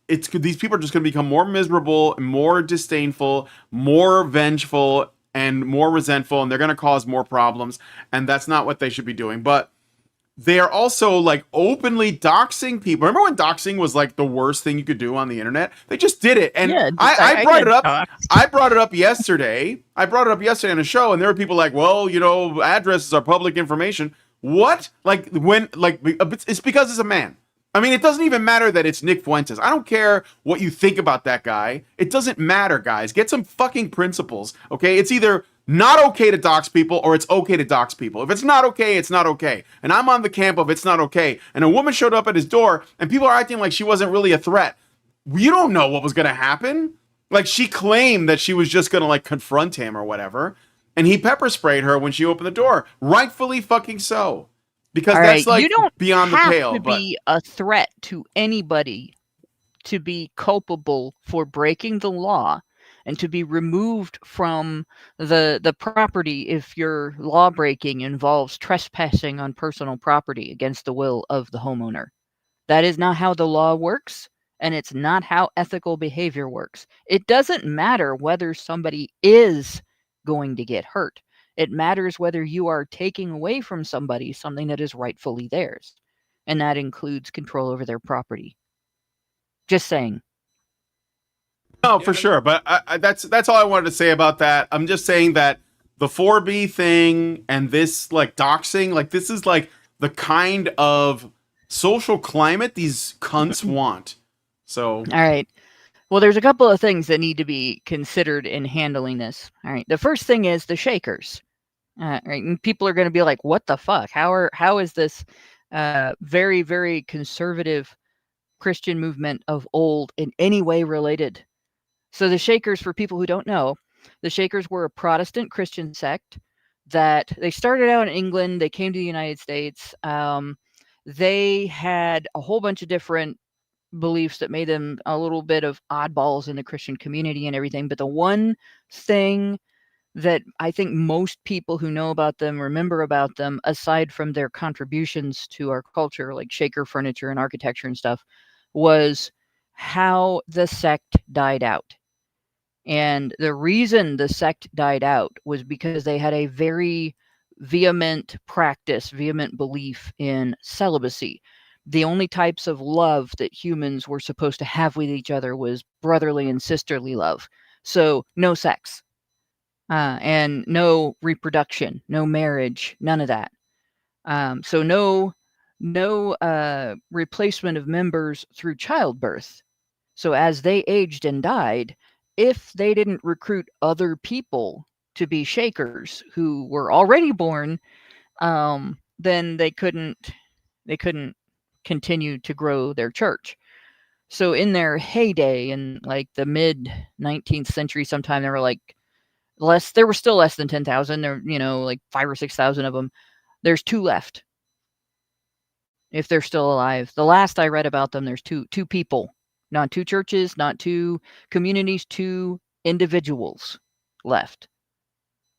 these people are just going to become more miserable, more disdainful, more vengeful, and more resentful, and they're going to cause more problems. And that's not what they should be doing. But they are also like openly doxing people. Remember when doxing was like the worst thing you could do on the internet? They just did it. And Yeah, I brought it up. doxed. I brought it up yesterday. I brought it up yesterday on a show, and there were people like, well, you know, addresses are public information. What? Like when, like, it's because it's a man. I mean, it doesn't even matter that it's Nick Fuentes. I don't care what you think about that guy. It doesn't matter, guys. Get some fucking principles, okay? It's either not okay to dox people or it's okay to dox people. If it's not okay, it's not okay. And I'm on the camp of it's not okay. And a woman showed up at his door and people are acting like she wasn't really a threat. You don't know what was going to happen. Like, she claimed that she was just going to like confront him or whatever. And he pepper sprayed her when she opened the door. Rightfully fucking so. Because that's like you don't beyond the have pale. to be a threat to anybody to be culpable for breaking the law and to be removed from the property if your law breaking involves trespassing on personal property against the will of the homeowner. That is not how the law works, and it's not how ethical behavior works. It doesn't matter whether somebody is going to get hurt. It matters whether you are taking away from somebody something that is rightfully theirs, and that includes control over their property. Just saying. No, for sure. But that's all I wanted to say about that. I'm just saying that the 4B thing and this like doxing, like this is like the kind of social climate these cunts want. So, All right. Well, there's a couple of things that need to be considered in handling this. All right. The first thing is the Shakers. Right. And people are going to be like, what the fuck? How is this very, very conservative Christian movement of old in any way related? So the Shakers, for people who don't know, the Shakers were a Protestant Christian sect that they started out in England. They came to the United States. They had a whole bunch of different beliefs that made them a little bit of oddballs in the Christian community and everything. But the one thing that I think most people who know about them remember about them, aside from their contributions to our culture, like Shaker furniture and architecture and stuff, was how the sect died out. And the reason the sect died out was because they had a very vehement practice, vehement belief in celibacy. The only types of love that humans were supposed to have with each other was brotherly and sisterly love. So no sex. And no reproduction, no marriage, none of that. So no replacement of members through childbirth. So as they aged and died, if they didn't recruit other people to be Shakers who were already born, then they couldn't continue to grow their church. So in their heyday, in like the mid 19th century, sometime, they were like there were still less than 10,000. There, like 5,000 or 6,000 of them. There's 2 left, if they're still alive. The last I read about them, there's two people, not 2 churches, not 2 communities, 2 individuals left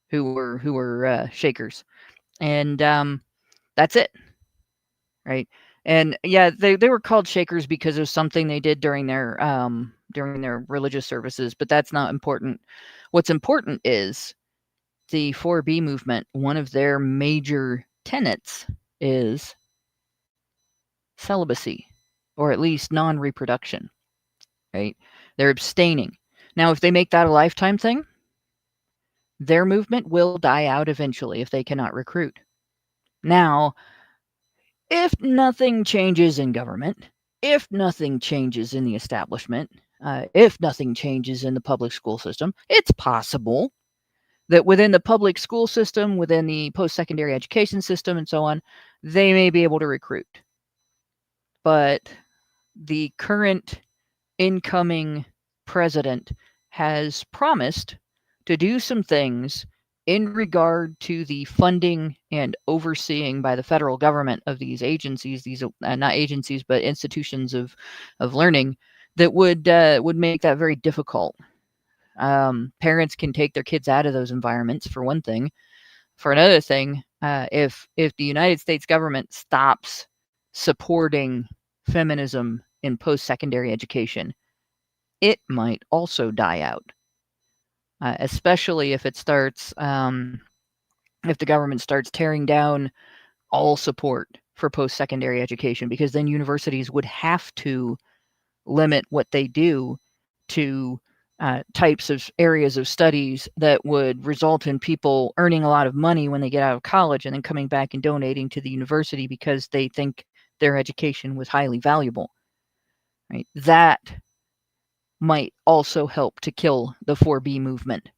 who were Shakers, and that's it, right? And yeah, they were called Shakers because of something they did during their religious services, but that's not important. What's important is the 4B movement. One of their major tenets is celibacy, or at least non-reproduction, right? They're abstaining. Now, if they make that a lifetime thing, their movement will die out eventually if they cannot recruit. Now, if nothing changes in government, if nothing changes in the establishment, if nothing changes in the public school system, it's possible that within the public school system, within the post-secondary education system, and so on, they may be able to recruit. But the current incoming president has promised to do some things in regard to the funding and overseeing by the federal government of these agencies, these not agencies, but institutions of learning, that would make that very difficult. Parents can take their kids out of those environments, for one thing. For another thing, if the United States government stops supporting feminism in post-secondary education, it might also die out. Especially if it starts, if the government starts tearing down all support for post-secondary education, because then universities would have to limit what they do to types of areas of studies that would result in people earning a lot of money when they get out of college and then coming back and donating to the university because they think their education was highly valuable. Right? That might also help to kill the 4B movement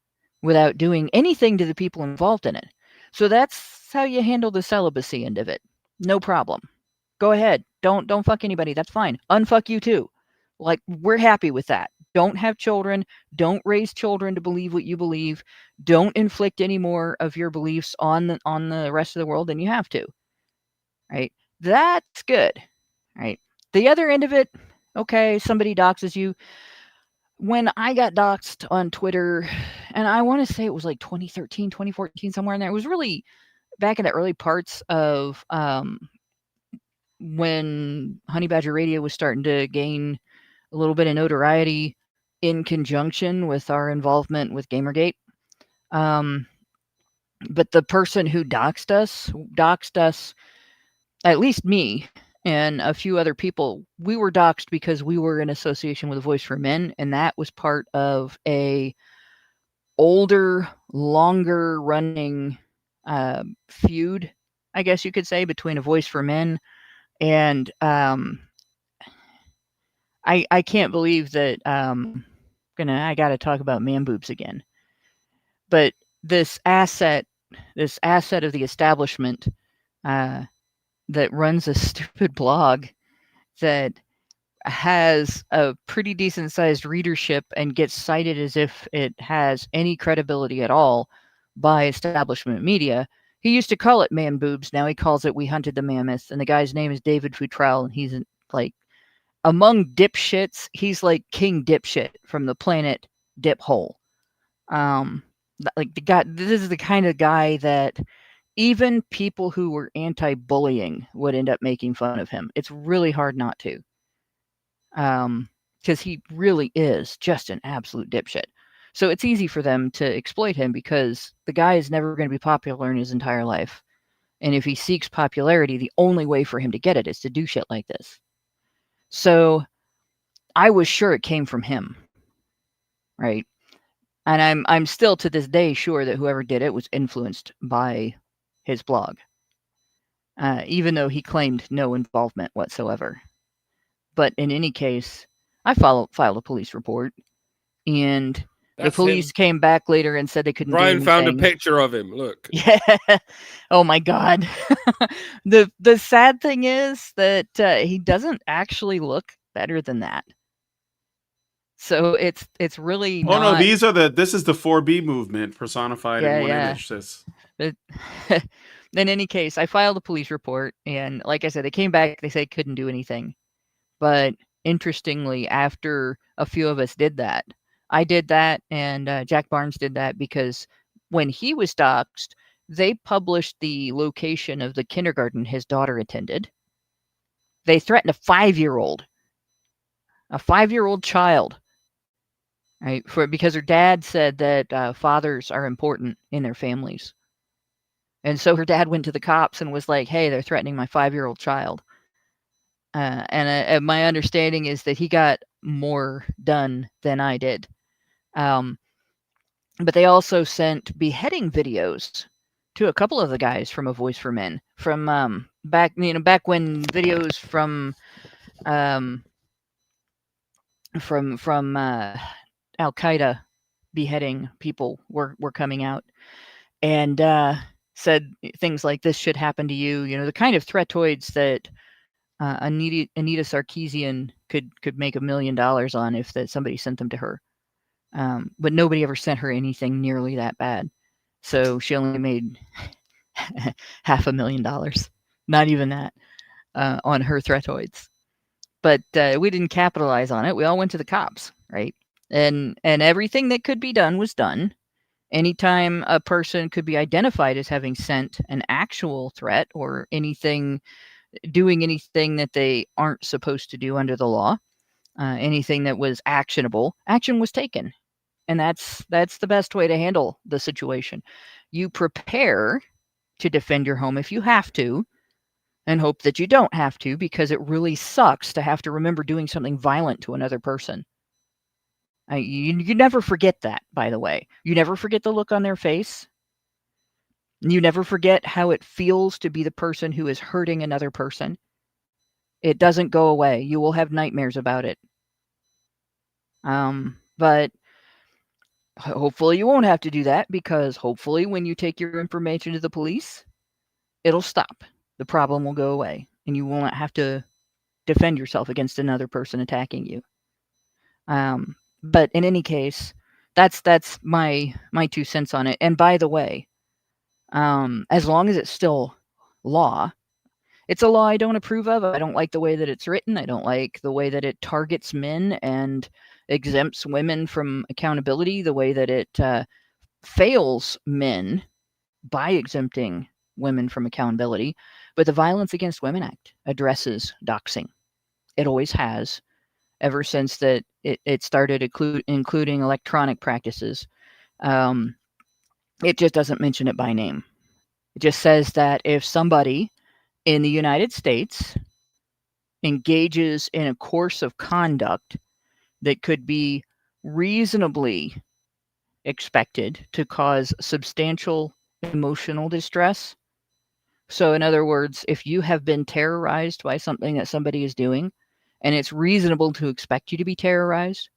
without doing anything to the people involved in it. So that's how you handle the celibacy end of it. No problem. Go ahead. Don't fuck anybody. That's fine. Unfuck you too. Like, we're happy with that. Don't have children. Don't raise children to believe what you believe. Don't inflict any more of your beliefs on the rest of the world than you have to. Right? That's good. Right? The other end of it, okay, somebody doxes you. When I got doxed on Twitter, and I want to say it was like 2013, 2014, somewhere in there. It was really back in the early parts of when Honey Badger Radio was starting to gain a little bit of notoriety in conjunction with our involvement with Gamergate. But the person who doxed us, at least me and a few other people. We were doxed because we were in association with Voice for Men, and that was part of a older, longer running feud, I guess you could say, between A Voice for Men and I can't believe that I gotta talk about man boobs again. But this asset of the establishment that runs a stupid blog that has a pretty decent sized readership and gets cited as if it has any credibility at all by establishment media. He used to call it man boobs. Now he calls it We Hunted the Mammoth. And the guy's name is David Futrell. And he's like, among dipshits, he's like King Dipshit from the planet Dip Hole. Like the guy, this is the kind of guy that even people who were anti-bullying would end up making fun of him. It's really hard not to. Because he really is just an absolute dipshit. So it's easy for them to exploit him because the guy is never going to be popular in his entire life. And if he seeks popularity, the only way for him to get it is to do shit like this. So I was sure it came from him. Right? And I'm still to this day sure that whoever did it was influenced by his blog. Even though he claimed no involvement whatsoever. But in any case, I filed a police report, and the police came back later and said they couldn't do anything. Brian found a picture of him. Look. Yeah. Oh my God. The sad thing is that he doesn't actually look better than that. So it's really not... Oh no, this is the 4B movement personified in one image. In any case, I filed a police report, and like I said, they came back, they said couldn't do anything. But interestingly, after a few of us did that, I did that, and Jack Barnes did that, because when he was doxxed, they published the location of the kindergarten his daughter attended. They threatened a 5-year-old child, right? Because her dad said that fathers are important in their families. And so her dad went to the cops and was like, hey, they're threatening my 5-year-old child. And my understanding is that he got more done than I did. But they also sent beheading videos to a couple of the guys from A Voice for Men from back when videos from Al Qaeda beheading people were coming out, and said things like, "This should happen to you." The kind of threatoids that Anita Sarkeesian could make $1 million on if that somebody sent them to her. But nobody ever sent her anything nearly that bad. So she only made $500,000, not even that, on her threatoids. But we didn't capitalize on it. We all went to the cops, right? And everything that could be done was done. Anytime a person could be identified as having sent an actual threat or doing anything that they aren't supposed to do under the law, anything that was actionable, action was taken. And that's the best way to handle the situation. You prepare to defend your home if you have to, and hope that you don't have to, because it really sucks to have to remember doing something violent to another person. You never forget that, by the way. You never forget the look on their face. You never forget how it feels to be the person who is hurting another person. It doesn't go away. You will have nightmares about it. But hopefully you won't have to do that, because hopefully when you take your information to the police, it'll stop. The problem will go away, and you will not have to defend yourself against another person attacking you. But in any case, that's my 2 cents on it. And by the way, as long as it's still law, it's a law I don't approve of. I don't like the way that it's written. I don't like the way that it targets men and exempts women from accountability, the way that it fails men by exempting women from accountability. But the Violence Against Women Act addresses doxing. It always has, ever since that it started including electronic practices. It just doesn't mention it by name. It just says that if somebody in the United States engages in a course of conduct that could be reasonably expected to cause substantial emotional distress. So in other words, if you have been terrorized by something that somebody is doing, and it's reasonable to expect you to be terrorized,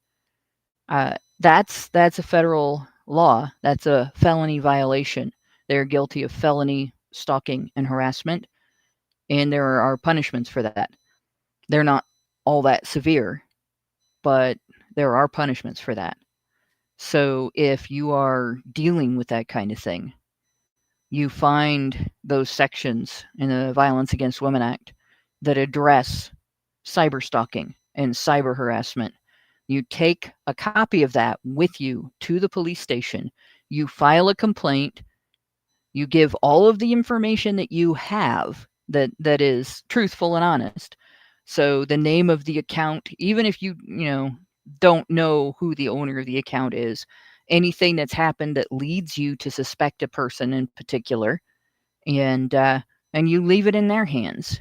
that's a federal law. That's a felony violation. They're guilty of felony stalking and harassment, and there are punishments for that. They're not all that severe, but there are punishments for that. So if you are dealing with that kind of thing, you find those sections in the Violence Against Women Act that address cyber stalking and cyber harassment. You take a copy of that with you to the police station. You file a complaint. You give all of the information that you have that is truthful and honest. So the name of the account, even if you don't know who the owner of the account is, anything that's happened that leads you to suspect a person in particular, and you leave it in their hands.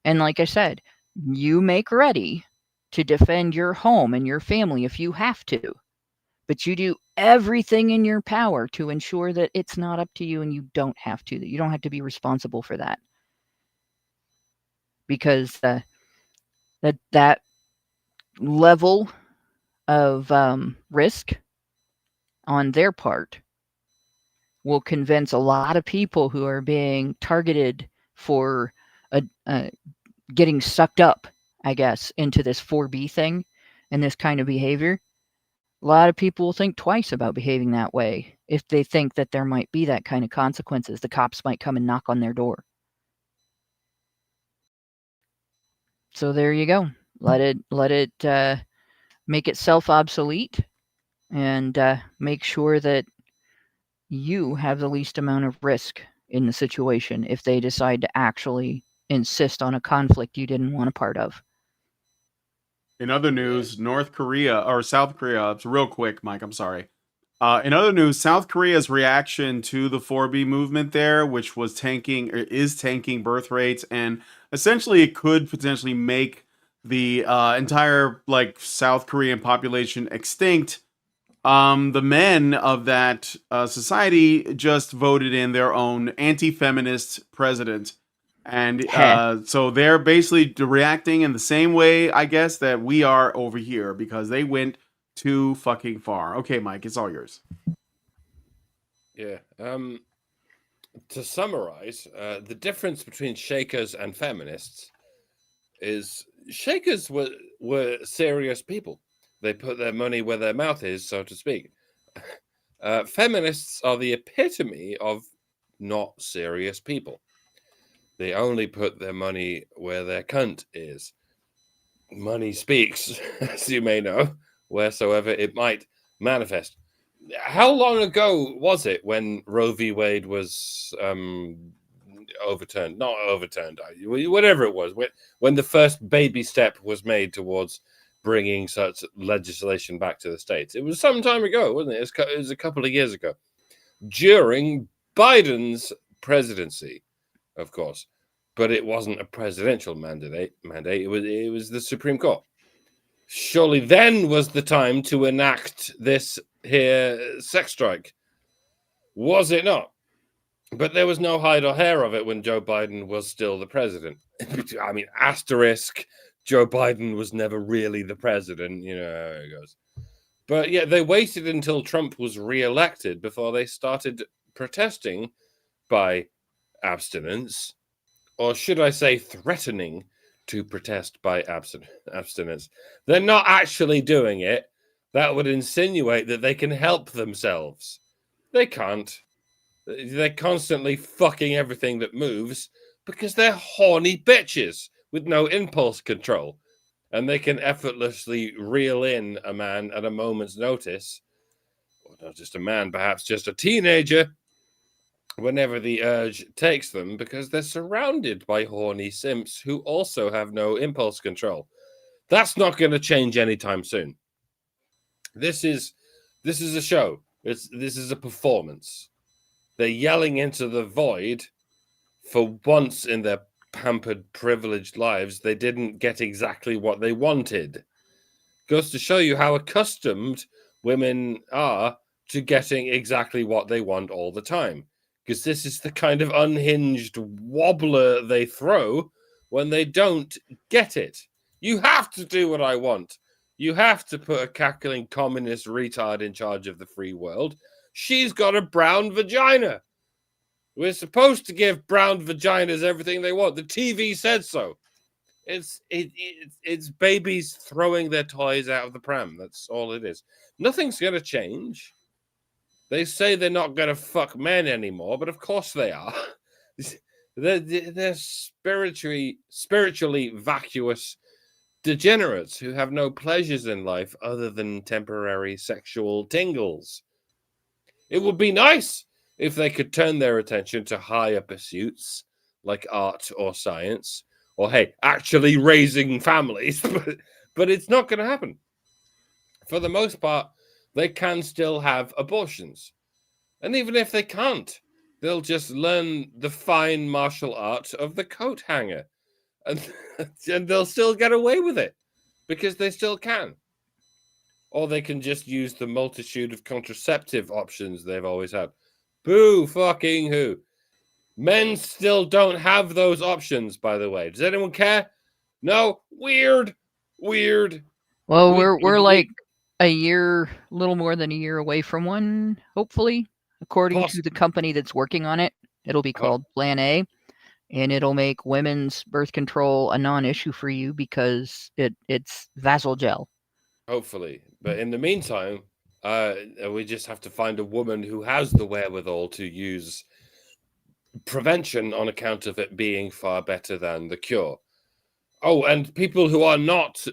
And like I said, you make ready to defend your home and your family if you have to, but you do everything in your power to ensure that it's not up to you, and you don't have to, that you don't have to be responsible for that, because that level of risk on their part will convince a lot of people who are being targeted for getting sucked up, I guess, into this 4B thing and this kind of behavior. A lot of people will think twice about behaving that way if they think that there might be that kind of consequences. The cops might come and knock on their door. So there you go. Let it make itself obsolete, and make sure that you have the least amount of risk in the situation if they decide to actually insist on a conflict you didn't want a part of. In other news, North Korea or South Korea, it's real quick, Mike, I'm sorry. In other news, South Korea's reaction to the 4B movement there, which was is tanking birth rates, and essentially it could potentially make the entire South Korean population extinct. the men of that society just voted in their own anti-feminist president. And Heh. so they're basically reacting in the same way, I guess, that we are over here because they went too fucking far. Okay, Mike, it's all yours. Yeah. To summarize, the difference between Shakers and feminists is Shakers were serious people. They put their money where their mouth is, so to speak. Feminists are the epitome of not serious people. They only put their money where their cunt is. Money speaks, as you may know, wheresoever it might manifest. How long ago was it when Roe v. Wade was overturned? Not overturned, whatever it was. When the first baby step was made towards bringing such legislation back to the States. It was some time ago, wasn't it? It was a couple of years ago. During Biden's presidency, of course. But it wasn't a presidential mandate. It was the Supreme Court. Surely then was the time to enact this here sex strike. Was it not? But there was no hide or hair of it when Joe Biden was still the president. I mean, asterisk, Joe Biden was never really the president. You know how it goes. But yeah, they waited until Trump was reelected before they started protesting by abstinence, or should I say threatening to protest by abstinence. They're not actually doing it. That would insinuate that they can help themselves. They can't. They're constantly fucking everything that moves because they're horny bitches with no impulse control. And they can effortlessly reel in a man at a moment's notice, or not just a man, perhaps just a teenager, whenever the urge takes them, because they're surrounded by horny simps who also have no impulse control. That's not going to change anytime soon. This is a show. This is a performance. They're yelling into the void. For once in their pampered, privileged lives, they didn't get exactly what they wanted. Goes to show you how accustomed women are to getting exactly what they want all the time. Because this is the kind of unhinged wobbler they throw when they don't get it. You have to do what I want. You have to put a cackling communist retard in charge of the free world. She's got a brown vagina. We're supposed to give brown vaginas everything they want. The TV said so. It's babies throwing their toys out of the pram. That's all it is. Nothing's going to change. They say they're not going to fuck men anymore, but of course they are. They're spiritually vacuous degenerates who have no pleasures in life other than temporary sexual tingles. It would be nice if they could turn their attention to higher pursuits like art or science, or hey, actually raising families, but it's not going to happen. For the most part, they can still have abortions. And even if they can't, they'll just learn the fine martial art of the coat hanger. And they'll still get away with it because they still can. Or they can just use the multitude of contraceptive options they've always had. Boo fucking who. Men still don't have those options, by the way. Does anyone care? No? Weird. Well, we're like a little more than a year away from one, hopefully, according to the company that's working on it. It'll be called Plan A, and it'll make women's birth control a non-issue for you because it's vasogel. Hopefully. But in the meantime, we just have to find a woman who has the wherewithal to use prevention on account of it being far better than the cure. Oh, and people who are not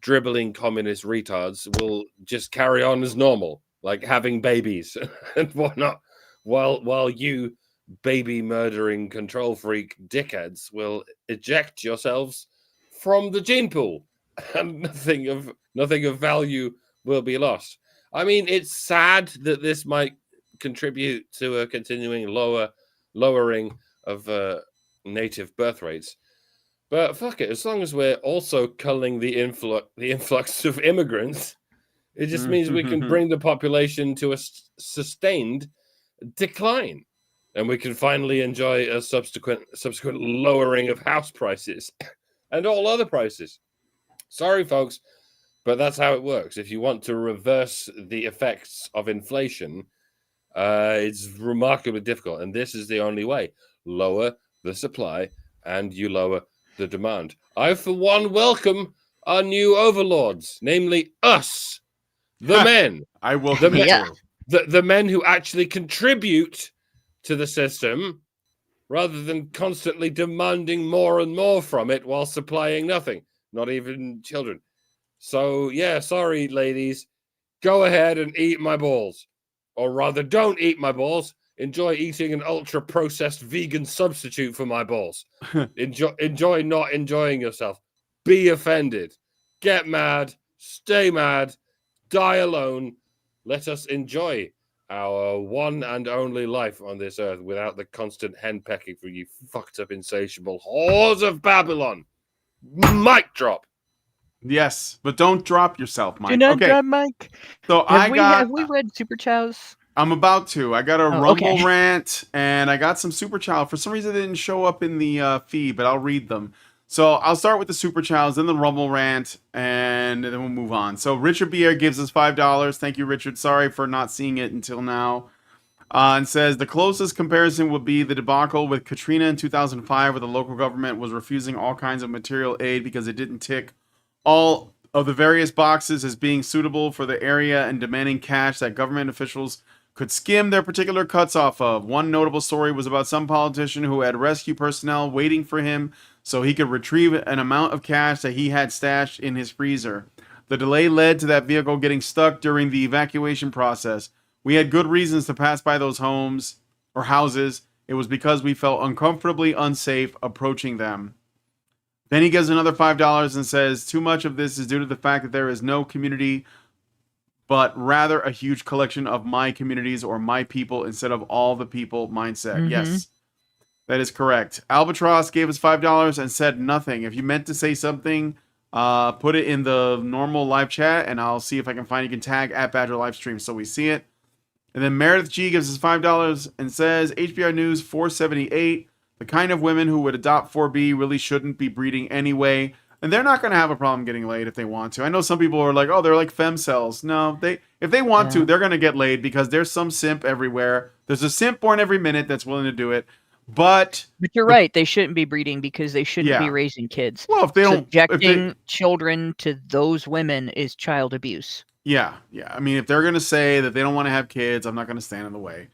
dribbling communist retards will just carry on as normal, like having babies and whatnot, while you baby murdering control freak dickheads will eject yourselves from the gene pool, and nothing of value will be lost. I mean, it's sad that this might contribute to a continuing lowering of native birth rates. But fuck it, as long as we're also culling the influx of immigrants, It just means we can bring the population to a sustained decline, and we can finally enjoy a subsequent lowering of house prices and all other prices. Sorry, folks, but that's how it works. If you want to reverse the effects of inflation, it's remarkably difficult, and this is the only way. Lower the supply, and you lower the demand. I, for one, welcome our new overlords, namely us, the men. I will. The men, Yeah. the men who actually contribute to the system, rather than constantly demanding more and more from it while supplying nothing, not even children. So, yeah, sorry, ladies. Go ahead and eat my balls. Or rather, don't eat my balls. Enjoy eating an ultra-processed vegan substitute for my balls. Enjoy not enjoying yourself. Be offended. Get mad. Stay mad. Die alone. Let us enjoy our one and only life on this earth without the constant henpecking from you fucked up, insatiable whores of Babylon. Mic drop. Yes, but don't drop yourself, Mike. Do not Okay, drop Mike. so Have we read Super Chows? I'm about to. I got a Oh, Rumble okay. rant, and I got some Super Chow. For some reason, they didn't show up in the feed, but I'll read them. So I'll start with the Super Chows, then the Rumble rant, and then we'll move on. So Richard Bier gives us $5. Thank you, Richard. Sorry for not seeing it until now. And says the closest comparison would be the debacle with Katrina in 2005, where the local government was refusing all kinds of material aid because it didn't tick all of the various boxes as being suitable for the area and demanding cash that government officials could skim their particular cuts off of. One notable story was about some politician who had rescue personnel waiting for him so he could retrieve an amount of cash that he had stashed in his freezer. The delay led to that vehicle getting stuck during the evacuation process. We had good reasons to pass by those homes or houses. It was because we felt uncomfortably unsafe approaching them. Then he gives another $5 and says, too much of this is due to the fact that there is no community, but rather a huge collection of my communities or my people instead of all the people mindset. Mhm. Yes, that is correct. Albatross gave us $5 and said nothing. If you meant to say something, put it in the normal live chat, and I'll see if I can find. You can tag at Badger Livestream so we see it. And then Meredith G gives us $5 and says, HBR News 478, the kind of women who would adopt 4B really shouldn't be breeding anyway. And they're not going to have a problem getting laid if they want to. I know some people are like, oh, they're like femcells. No, if they want to, they're going to get laid because there's some simp everywhere. There's a simp born every minute that's willing to do it. But you're right. They shouldn't be breeding because they shouldn't be raising kids. Well, if they don't, subjecting children to those women is child abuse. Yeah. I mean, if they're going to say that they don't want to have kids, I'm not going to stand in the way.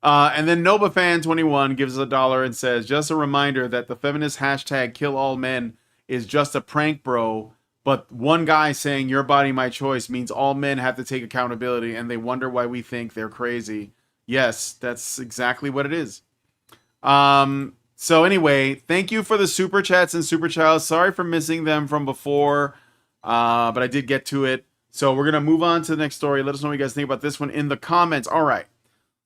And then NobaFan21 gives us $1 and says, just a reminder that the feminist hashtag kill all men is just a prank, bro. But one guy saying your body, my choice means all men have to take accountability and they wonder why we think they're crazy. Yes, that's exactly what it is. So anyway, thank you for the super chats and super chats. Sorry for missing them from before, but I did get to it. So we're going to move on to the next story. Let us know what you guys think about this one in the comments. All right.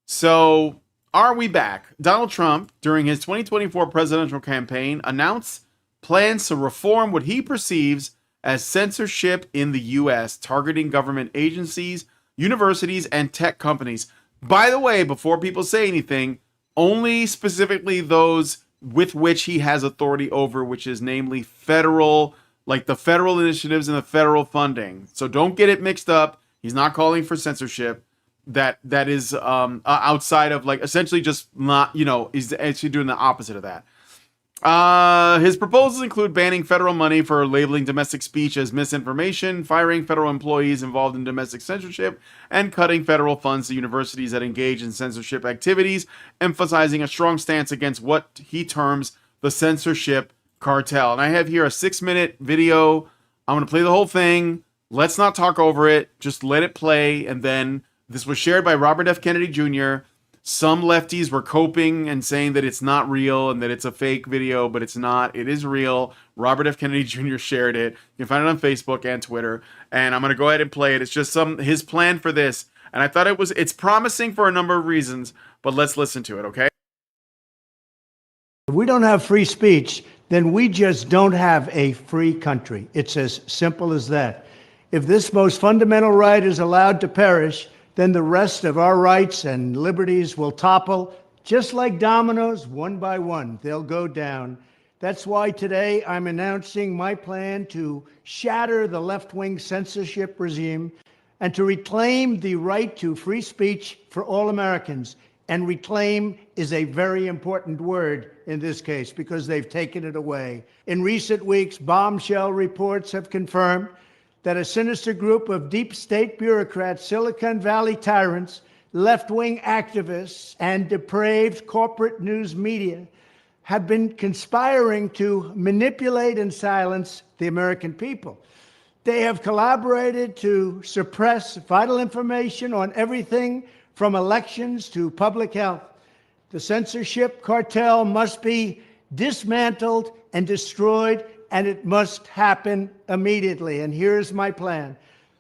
So are we back? Donald Trump, during his 2024 presidential campaign, announced plans to reform what he perceives as censorship in the U.S., targeting government agencies, universities, and tech companies. By the way, before people say anything, only specifically those with which he has authority over, which is namely federal, like the federal initiatives and the federal funding. So don't get it mixed up. He's not calling for censorship. That is outside of, like, essentially just not, he's actually doing the opposite of that. His proposals include banning federal money for labeling domestic speech as misinformation, firing federal employees involved in domestic censorship, and cutting federal funds to universities that engage in censorship activities, emphasizing a strong stance against what he terms the censorship cartel. And I have here a 6-minute video. I'm going to play the whole thing. Let's not talk over it. Just let it play. And then this was shared by Robert F. Kennedy Jr. Some lefties were coping and saying that it's not real and that it's a fake video, but it's not. It is real. Robert F. Kennedy Jr. shared it. You can find it on Facebook and Twitter. And I'm going to go ahead and play it. It's just his plan for this. And I thought it's promising for a number of reasons, but let's listen to it, okay? If we don't have free speech, then we just don't have a free country. It's as simple as that. If this most fundamental right is allowed to perish, then the rest of our rights and liberties will topple, just like dominoes, one by one. They'll go down. That's why today I'm announcing my plan to shatter the left-wing censorship regime and to reclaim the right to free speech for all Americans. And reclaim is a very important word in this case because they've taken it away. In recent weeks, bombshell reports have confirmed that a sinister group of deep state bureaucrats, Silicon Valley tyrants, left-wing activists, and depraved corporate news media have been conspiring to manipulate and silence the American people. They have collaborated to suppress vital information on everything from elections to public health. The censorship cartel must be dismantled and destroyed, and it must happen immediately. And here's my plan.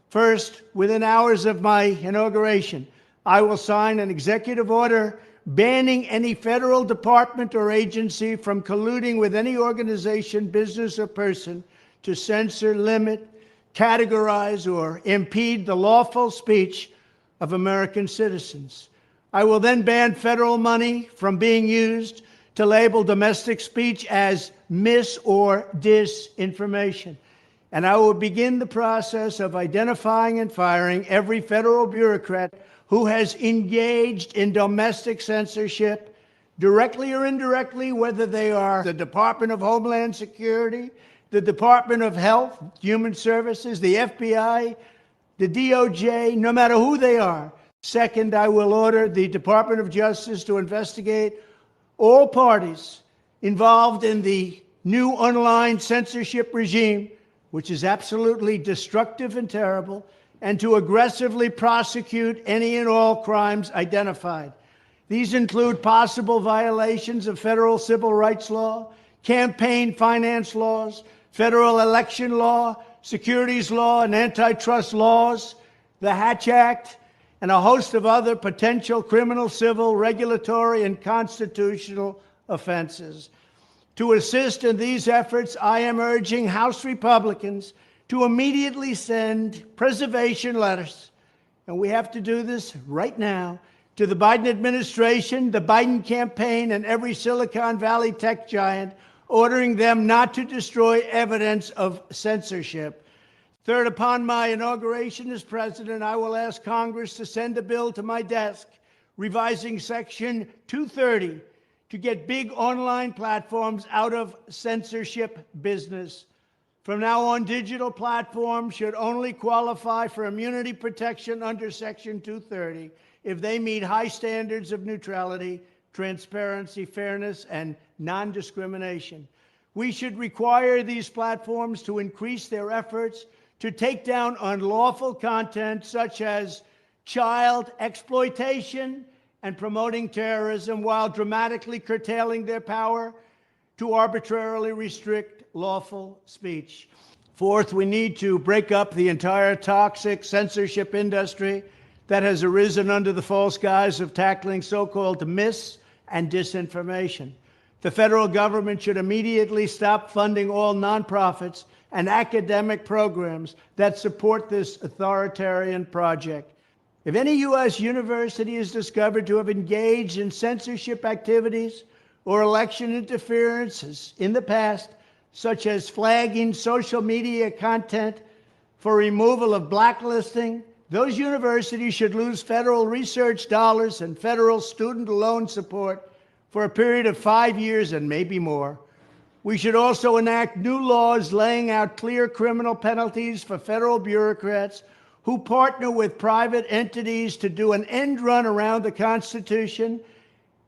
First, within hours of my inauguration, I will sign an executive order banning any federal department or agency from colluding with any organization, business, or person to censor, limit, categorize, or impede the lawful speech of American citizens. I will then ban federal money from being used to label domestic speech as mis- or disinformation. And I will begin the process of identifying and firing every federal bureaucrat who has engaged in domestic censorship, directly or indirectly, whether they are the Department of Homeland Security, the Department of Health, Human Services, the FBI, the DOJ, no matter who they are. Second, I will order the Department of Justice to investigate all parties involved in the new online censorship regime, which is absolutely destructive and terrible, and to aggressively prosecute any and all crimes identified. These include possible violations of federal civil rights law, campaign finance laws, federal election law, securities law, and antitrust laws, the Hatch Act, and a host of other potential criminal, civil, regulatory, and constitutional offenses. To assist in these efforts, I am urging House Republicans to immediately send preservation letters, and we have to do this right now, to the Biden administration, the Biden campaign, and every Silicon Valley tech giant, ordering them not to destroy evidence of censorship. Third, upon my inauguration as president, I will ask Congress to send a bill to my desk revising Section 230 to get big online platforms out of censorship business. From now on, digital platforms should only qualify for immunity protection under Section 230 if they meet high standards of neutrality, transparency, fairness, and non-discrimination. We should require these platforms to increase their efforts to take down unlawful content such as child exploitation and promoting terrorism, while dramatically curtailing their power to arbitrarily restrict lawful speech. Fourth, we need to break up the entire toxic censorship industry that has arisen under the false guise of tackling so-called mis- and disinformation. The federal government should immediately stop funding all nonprofits and academic programs that support this authoritarian project. If any U.S. university is discovered to have engaged in censorship activities or election interferences in the past, such as flagging social media content for removal of blacklisting, those universities should lose federal research dollars and federal student loan support for a period of 5 years and maybe more. We should also enact new laws laying out clear criminal penalties for federal bureaucrats who partner with private entities to do an end run around the Constitution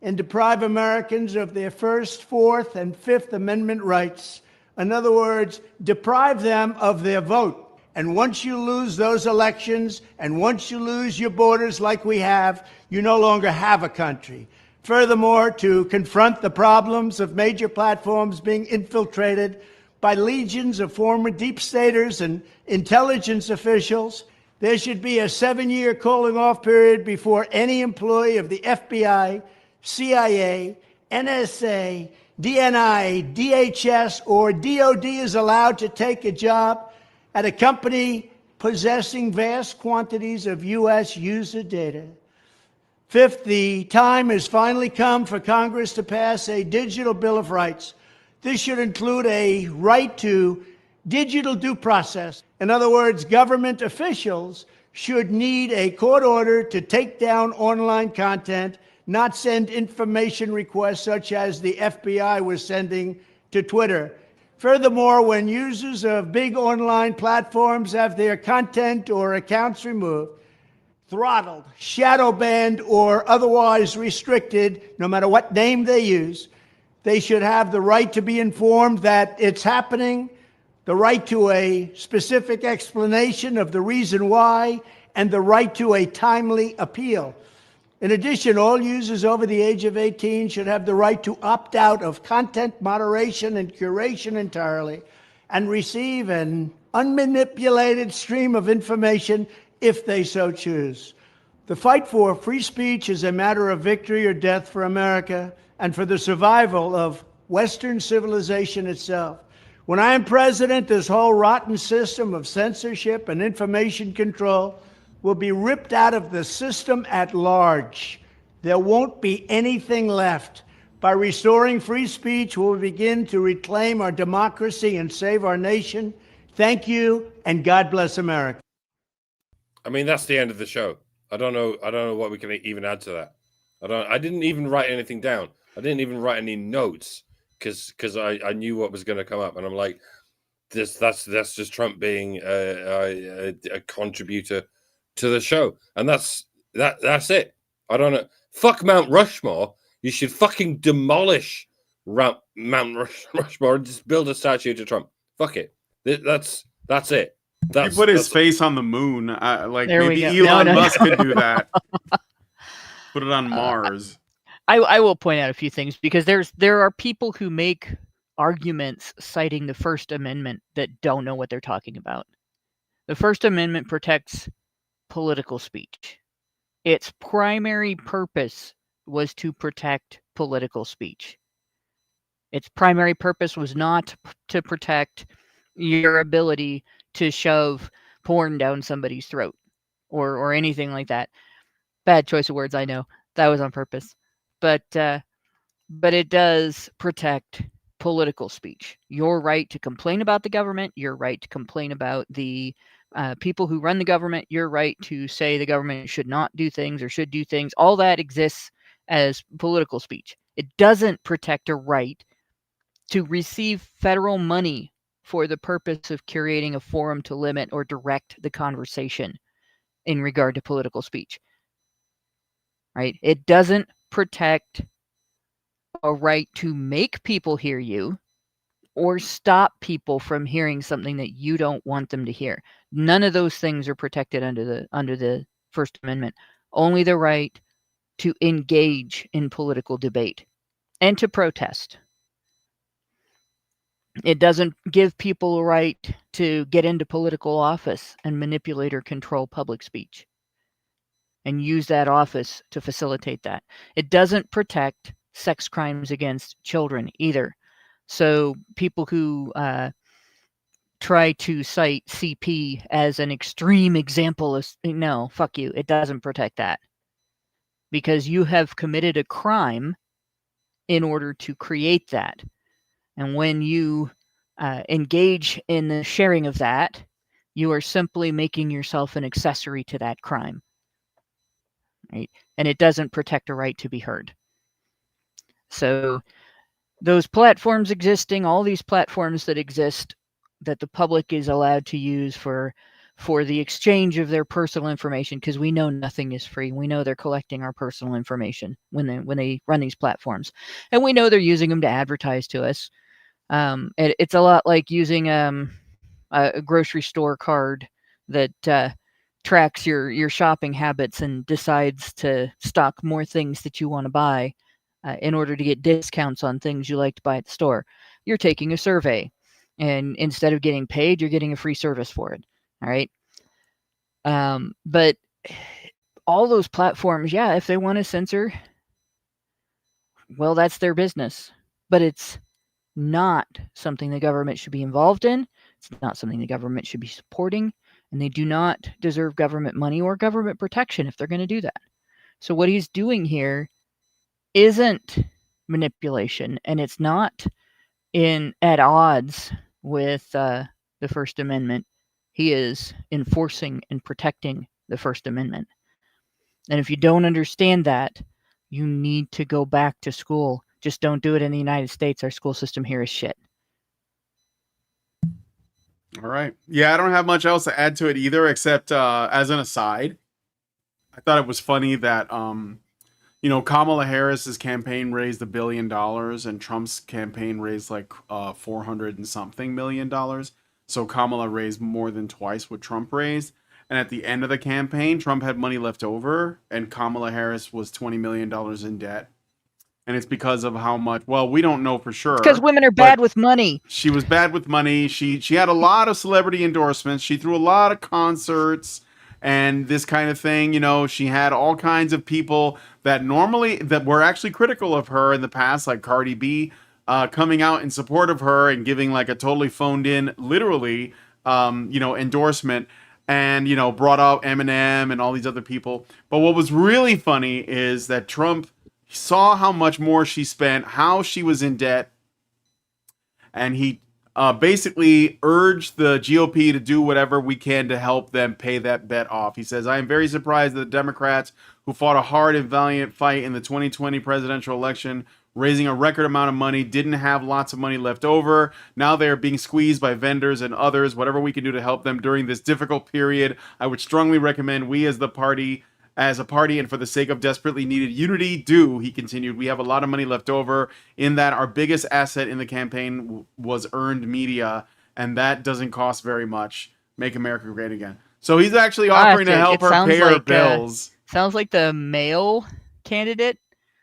and deprive Americans of their First, Fourth, and Fifth Amendment rights. In other words, deprive them of their vote. And once you lose those elections, and once you lose your borders like we have, you no longer have a country. Furthermore, to confront the problems of major platforms being infiltrated by legions of former deep staters and intelligence officials, there should be a 7-year cooling-off period before any employee of the FBI, CIA, NSA, DNI, DHS, or DOD is allowed to take a job at a company possessing vast quantities of U.S. user data. Fifth, the time has finally come for Congress to pass a digital Bill of Rights. This should include a right to digital due process. In other words, government officials should need a court order to take down online content, not send information requests such as the FBI was sending to Twitter. Furthermore, when users of big online platforms have their content or accounts removed, throttled, shadow banned, or otherwise restricted, no matter what name they use, they should have the right to be informed that it's happening, the right to a specific explanation of the reason why, and the right to a timely appeal. In addition, all users over the age of 18 should have the right to opt out of content moderation and curation entirely and receive an unmanipulated stream of information if they so choose. The fight for free speech is a matter of victory or death for America and for the survival of Western civilization itself. When I am president, this whole rotten system of censorship and information control will be ripped out of the system at large. There won't be anything left. By restoring free speech, we'll begin to reclaim our democracy and save our nation. Thank you, and God bless America. I mean, that's the end of the show. I don't know what we can even add to that. I didn't even write anything down. I didn't even write any notes because I knew what was going to come up, and I'm like, that's just Trump being a contributor to the show, and that's it. I don't know. Fuck Mount Rushmore. You should fucking demolish Mount Rushmore and just build a statue to Trump. Fuck it. That's it. He put his face on the moon. Like There maybe we go. Elon No. Musk could do that. Put it on Mars. I will point out a few things because there are people who make arguments citing the First Amendment that don't know what they're talking about. The First Amendment protects political speech. Its primary purpose was to protect political speech. Its primary purpose was not to protect your ability to shove porn down somebody's throat or anything like that. Bad choice of words, I know. That was on purpose. But it does protect political speech. Your right to complain about the government, your right to complain about the people who run the government, your right to say the government should not do things or should do things, all that exists as political speech. It doesn't protect a right to receive federal money for the purpose of curating a forum to limit or direct the conversation in regard to political speech. Right? It doesn't protect a right to make people hear you or stop people from hearing something that you don't want them to hear. None of those things are protected under the First Amendment. Only the right to engage in political debate and to protest. It doesn't give people a right to get into political office and manipulate or control public speech and use that office to facilitate that. It doesn't protect sex crimes against children either. So people who try to cite CP as an extreme example of, no, fuck you. It doesn't protect that. Because you have committed a crime in order to create that. And when you engage in the sharing of that, you are simply making yourself an accessory to that crime. Right? And it doesn't protect a right to be heard. So those platforms existing, all these platforms that exist that the public is allowed to use for the exchange of their personal information, because we know nothing is free. We know they're collecting our personal information when they run these platforms. And we know they're using them to advertise to us. It's a lot like using a grocery store card that tracks your shopping habits and decides to stock more things that you want to buy in order to get discounts on things you like to buy at the store. You're taking a survey, and instead of getting paid, you're getting a free service for it. All right. But all those platforms, yeah, if they want to censor, well, that's their business. But it's not something the government should be involved in. It's not something the government should be supporting. and they do not deserve government money or government protection if they're going to do that. So what he's doing here isn't manipulation, and it's not at odds with the First Amendment. He is enforcing and protecting the First Amendment. And if you don't understand that, you need to go back to school. Just don't do it in the United States. Our school system here is shit. All right. Yeah, I don't have much else to add to it either, except as an aside, I thought it was funny that Kamala Harris's campaign raised $1 billion and Trump's campaign raised like 400 and something $million. So Kamala raised more than twice what Trump raised. And at the end of the campaign, Trump had money left over and Kamala Harris was $20 million in debt. And it's because of how much, well, we don't know for sure. Because women are bad with money. She was bad with money. She had a lot of celebrity endorsements. She threw a lot of concerts and this kind of thing. She had all kinds of people that were actually critical of her in the past, like Cardi B, coming out in support of her and giving like a totally phoned in, literally, endorsement, and, brought out Eminem and all these other people. But what was really funny is that Trump saw how much more she spent, how she was in debt, and he basically urged the GOP to do whatever we can to help them pay that debt off. He says, I am very surprised that the Democrats, who fought a hard and valiant fight in the 2020 presidential election, raising a record amount of money, didn't have lots of money left over. Now they are being squeezed by vendors and others. Whatever we can do to help them during this difficult period, I would strongly recommend we as a party, and for the sake of desperately needed unity, do, he continued. We have a lot of money left over in that our biggest asset in the campaign was earned media, and that doesn't cost very much. Make America great again. So he's actually offering to help her pay her bills. Sounds like the male candidate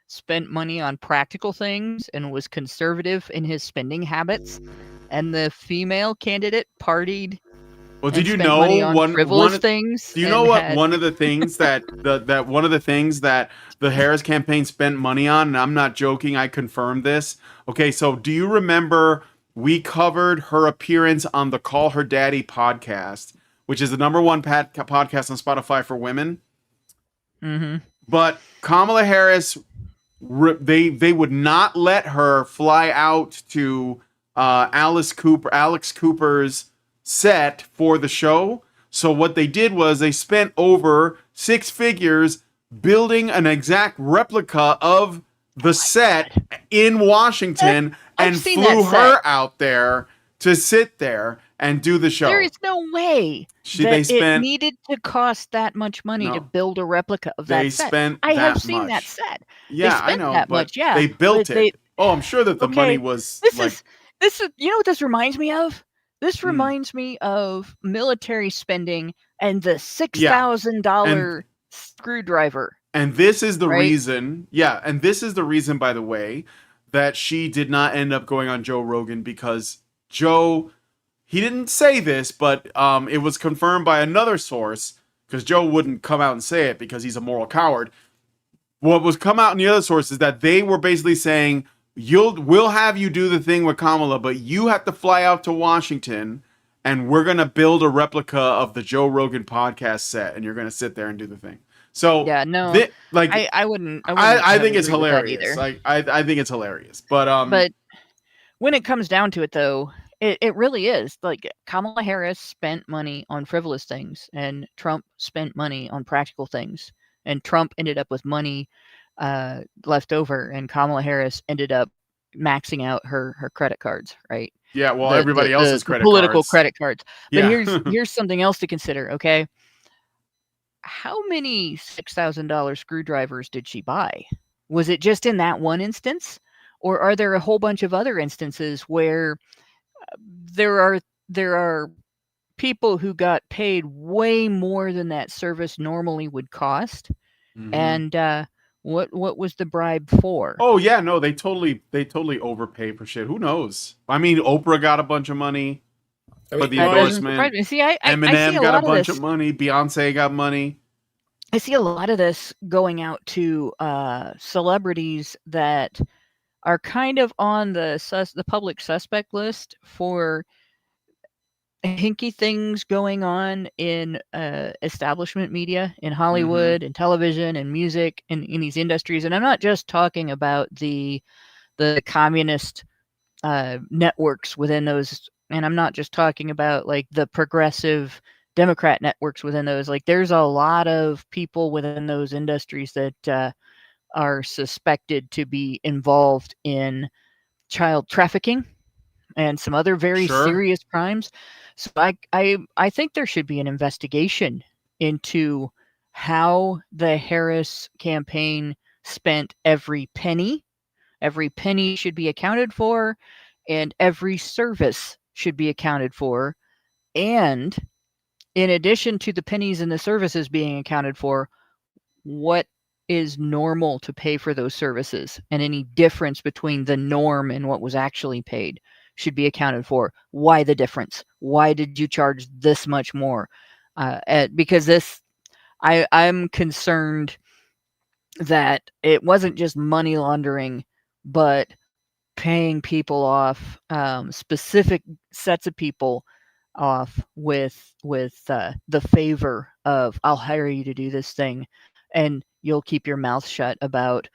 spent money on practical things and was conservative in his spending habits, and the female candidate partied. Well, did you know things? Do you know what one of the things that the Harris campaign spent money on? And I'm not joking. I confirmed this. Okay, so do you remember we covered her appearance on the Call Her Daddy podcast, which is the #1 podcast on Spotify for women? Mm-hmm. But Kamala Harris, they would not let her fly out to Alex Cooper's set for the show. So what they did was they spent over 6 figures building an exact replica of the set in Washington and flew her out there to sit there and do the show. There is no way it needed to cost that much money to build a replica of that set. I have seen that set. Yeah, I know. That much, yeah. They built it. I'm sure that the money was this is you know what this reminds me of? This reminds me of military spending and the $6,000 screwdriver. And this is the reason, and this is the reason, by the way, that she did not end up going on Joe Rogan, because Joe, he didn't say this, but it was confirmed by another source, because Joe wouldn't come out and say it because he's a moral coward. What was come out in the other source is that they were basically saying, we'll have you do the thing with Kamala, but you have to fly out to Washington and we're going to build a replica of the Joe Rogan podcast set and you're going to sit there and do the thing. So yeah, no, I wouldn't I think it's hilarious. Like I think it's hilarious, but when it comes down to it though, it really is like Kamala Harris spent money on frivolous things and Trump spent money on practical things, and Trump ended up with money left over, and Kamala Harris ended up maxing out her credit cards, right? Yeah, well, everybody else's political credit cards. But here's something else to consider, okay? How many $6,000 screwdrivers did she buy? Was it just in that one instance, or are there a whole bunch of other instances where there are people who got paid way more than that service normally would cost, and what was the bribe for? Oh yeah, no, they totally overpay for shit. Who knows? I mean, Oprah got a bunch of money for the endorsement. See, Eminem got a bunch of money. Beyonce got money. I see a lot of this going out to celebrities that are kind of on the public suspect list for hinky things going on in establishment media, in Hollywood, and television, and music, and in these industries. And I'm not just talking about the communist networks within those, and I'm not just talking about like the progressive Democrat networks within those. Like, there's a lot of people within those industries that are suspected to be involved in child trafficking and some other very serious crimes. So I think there should be an investigation into how the Harris campaign spent every penny. Every penny should be accounted for, and every service should be accounted for. And in addition to the pennies and the services being accounted for, what is normal to pay for those services, and any difference between the norm and what was actually paid should be accounted for. Why the difference? Why did you charge this much more? Because I'm concerned that it wasn't just money laundering, but paying people off, specific sets of people off with the favor of, I'll hire you to do this thing, and you'll keep your mouth shut about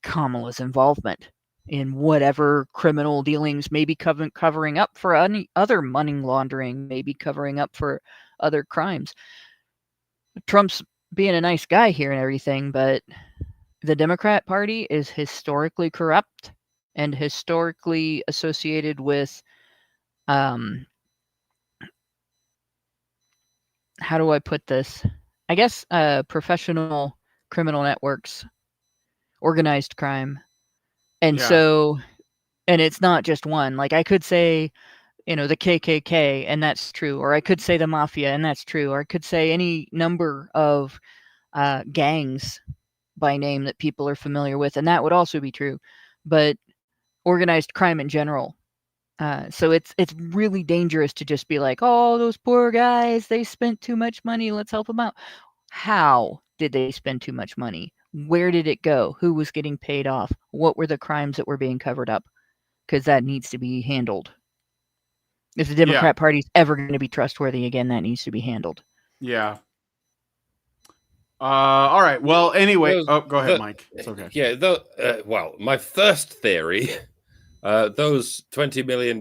Kamala's involvement in whatever criminal dealings, maybe covering up for any other money laundering, maybe covering up for other crimes. Trump's being a nice guy here and everything, but the Democrat Party is historically corrupt and historically associated with, how do I put this? I guess professional criminal networks, organized crime. And so, and it's not just one. Like, I could say, the KKK, and that's true. Or I could say the mafia, and that's true. Or I could say any number of gangs by name that people are familiar with, and that would also be true. But organized crime in general. So it's really dangerous to just be like, oh, those poor guys, they spent too much money, let's help them out. How did they spend too much money? Where did it go? Who was getting paid off? What were the crimes that were being covered up? Because that needs to be handled. If the Democrat Party's ever going to be trustworthy again, that needs to be handled. Yeah. All right. Well, anyway. Go ahead, Mike. It's okay. Yeah. Well, my first theory, those $20 million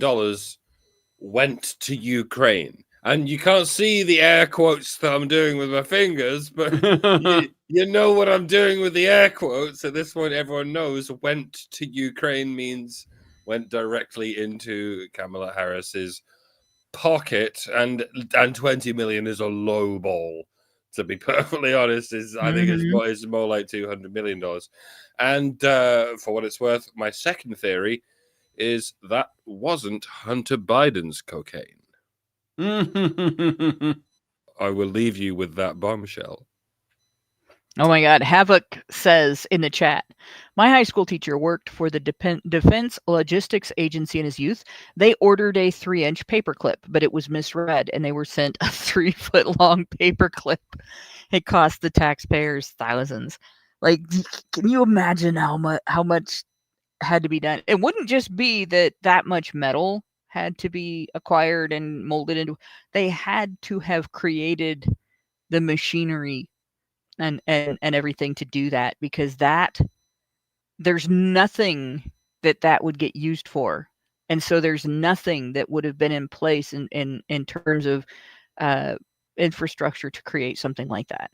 went to Ukraine. And you can't see the air quotes that I'm doing with my fingers, but you know what I'm doing with the air quotes. At this point, everyone knows went to Ukraine means went directly into Kamala Harris's pocket, and 20 million is a low ball. To be perfectly honest, I think it's more like $200 million. And for what it's worth, my second theory is that wasn't Hunter Biden's cocaine. I will leave you with that bombshell. Oh my God. Havoc says in the chat, my high school teacher worked for the Defense Logistics Agency in his youth. They ordered a 3-inch paperclip, but it was misread, and they were sent a 3-foot-long paperclip. It cost the taxpayers thousands. Like, can you imagine how much had to be done? It wouldn't just be that much metal had to be acquired and molded into. They had to have created the machinery and everything to do that, because there's nothing that would get used for, and so there's nothing that would have been in place in terms of infrastructure to create something like that.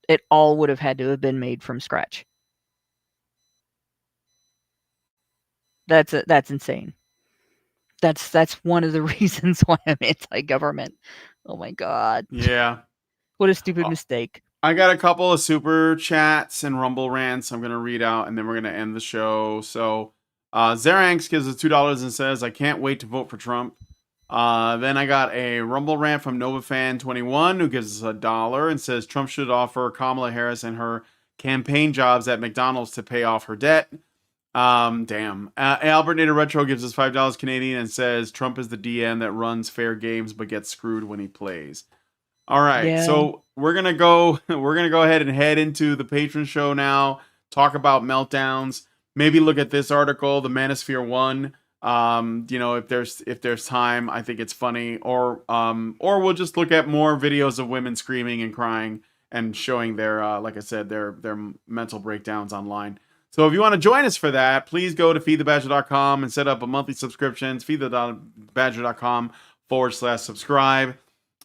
It all would have had to have been made from scratch. That's insane. That's one of the reasons why I'm anti-government. Oh my God. Yeah. What a stupid mistake. I got a couple of super chats and Rumble rants I'm going to read out, and then we're going to end the show. So, Zeranx gives us $2 and says, I can't wait to vote for Trump. Then I got a Rumble rant from NovaFan21 who gives us $1 and says Trump should offer Kamala Harris and her campaign jobs at McDonald's to pay off her debt. Damn. Albert Nader Retro gives us $5 Canadian and says Trump is the DM that runs fair games but gets screwed when he plays. All right, so we're gonna go ahead and head into the patron show now. Talk about meltdowns. Maybe look at this article, the Manosphere 1. You know, if there's time, I think it's funny. Or we'll just look at more videos of women screaming and crying and showing their like I said, their mental breakdowns online. So if you want to join us for that, please go to feedthebadger.com and set up a monthly subscription. It's feedthebadger.com/subscribe.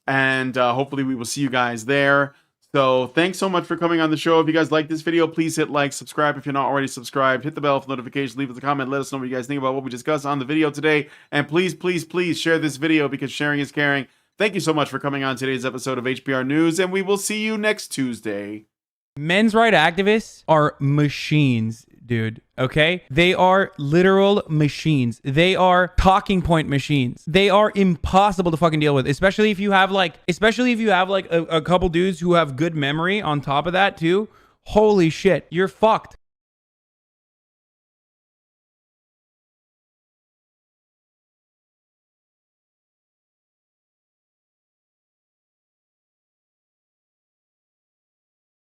And hopefully we will see you guys there. So thanks so much for coming on the show. If you guys like this video, please hit like, subscribe if you're not already subscribed, hit the bell for notifications, leave us a comment, let us know what you guys think about what we discussed on the video today. And please, please, please share this video because sharing is caring. Thank you so much for coming on today's episode of HBR News, and we will see you next Tuesday. Men's rights activists are machines, dude. Okay? They are literal machines. They are talking point machines. They are impossible to fucking deal with, especially if you have like a couple dudes who have good memory on top of that too. Holy shit, you're fucked.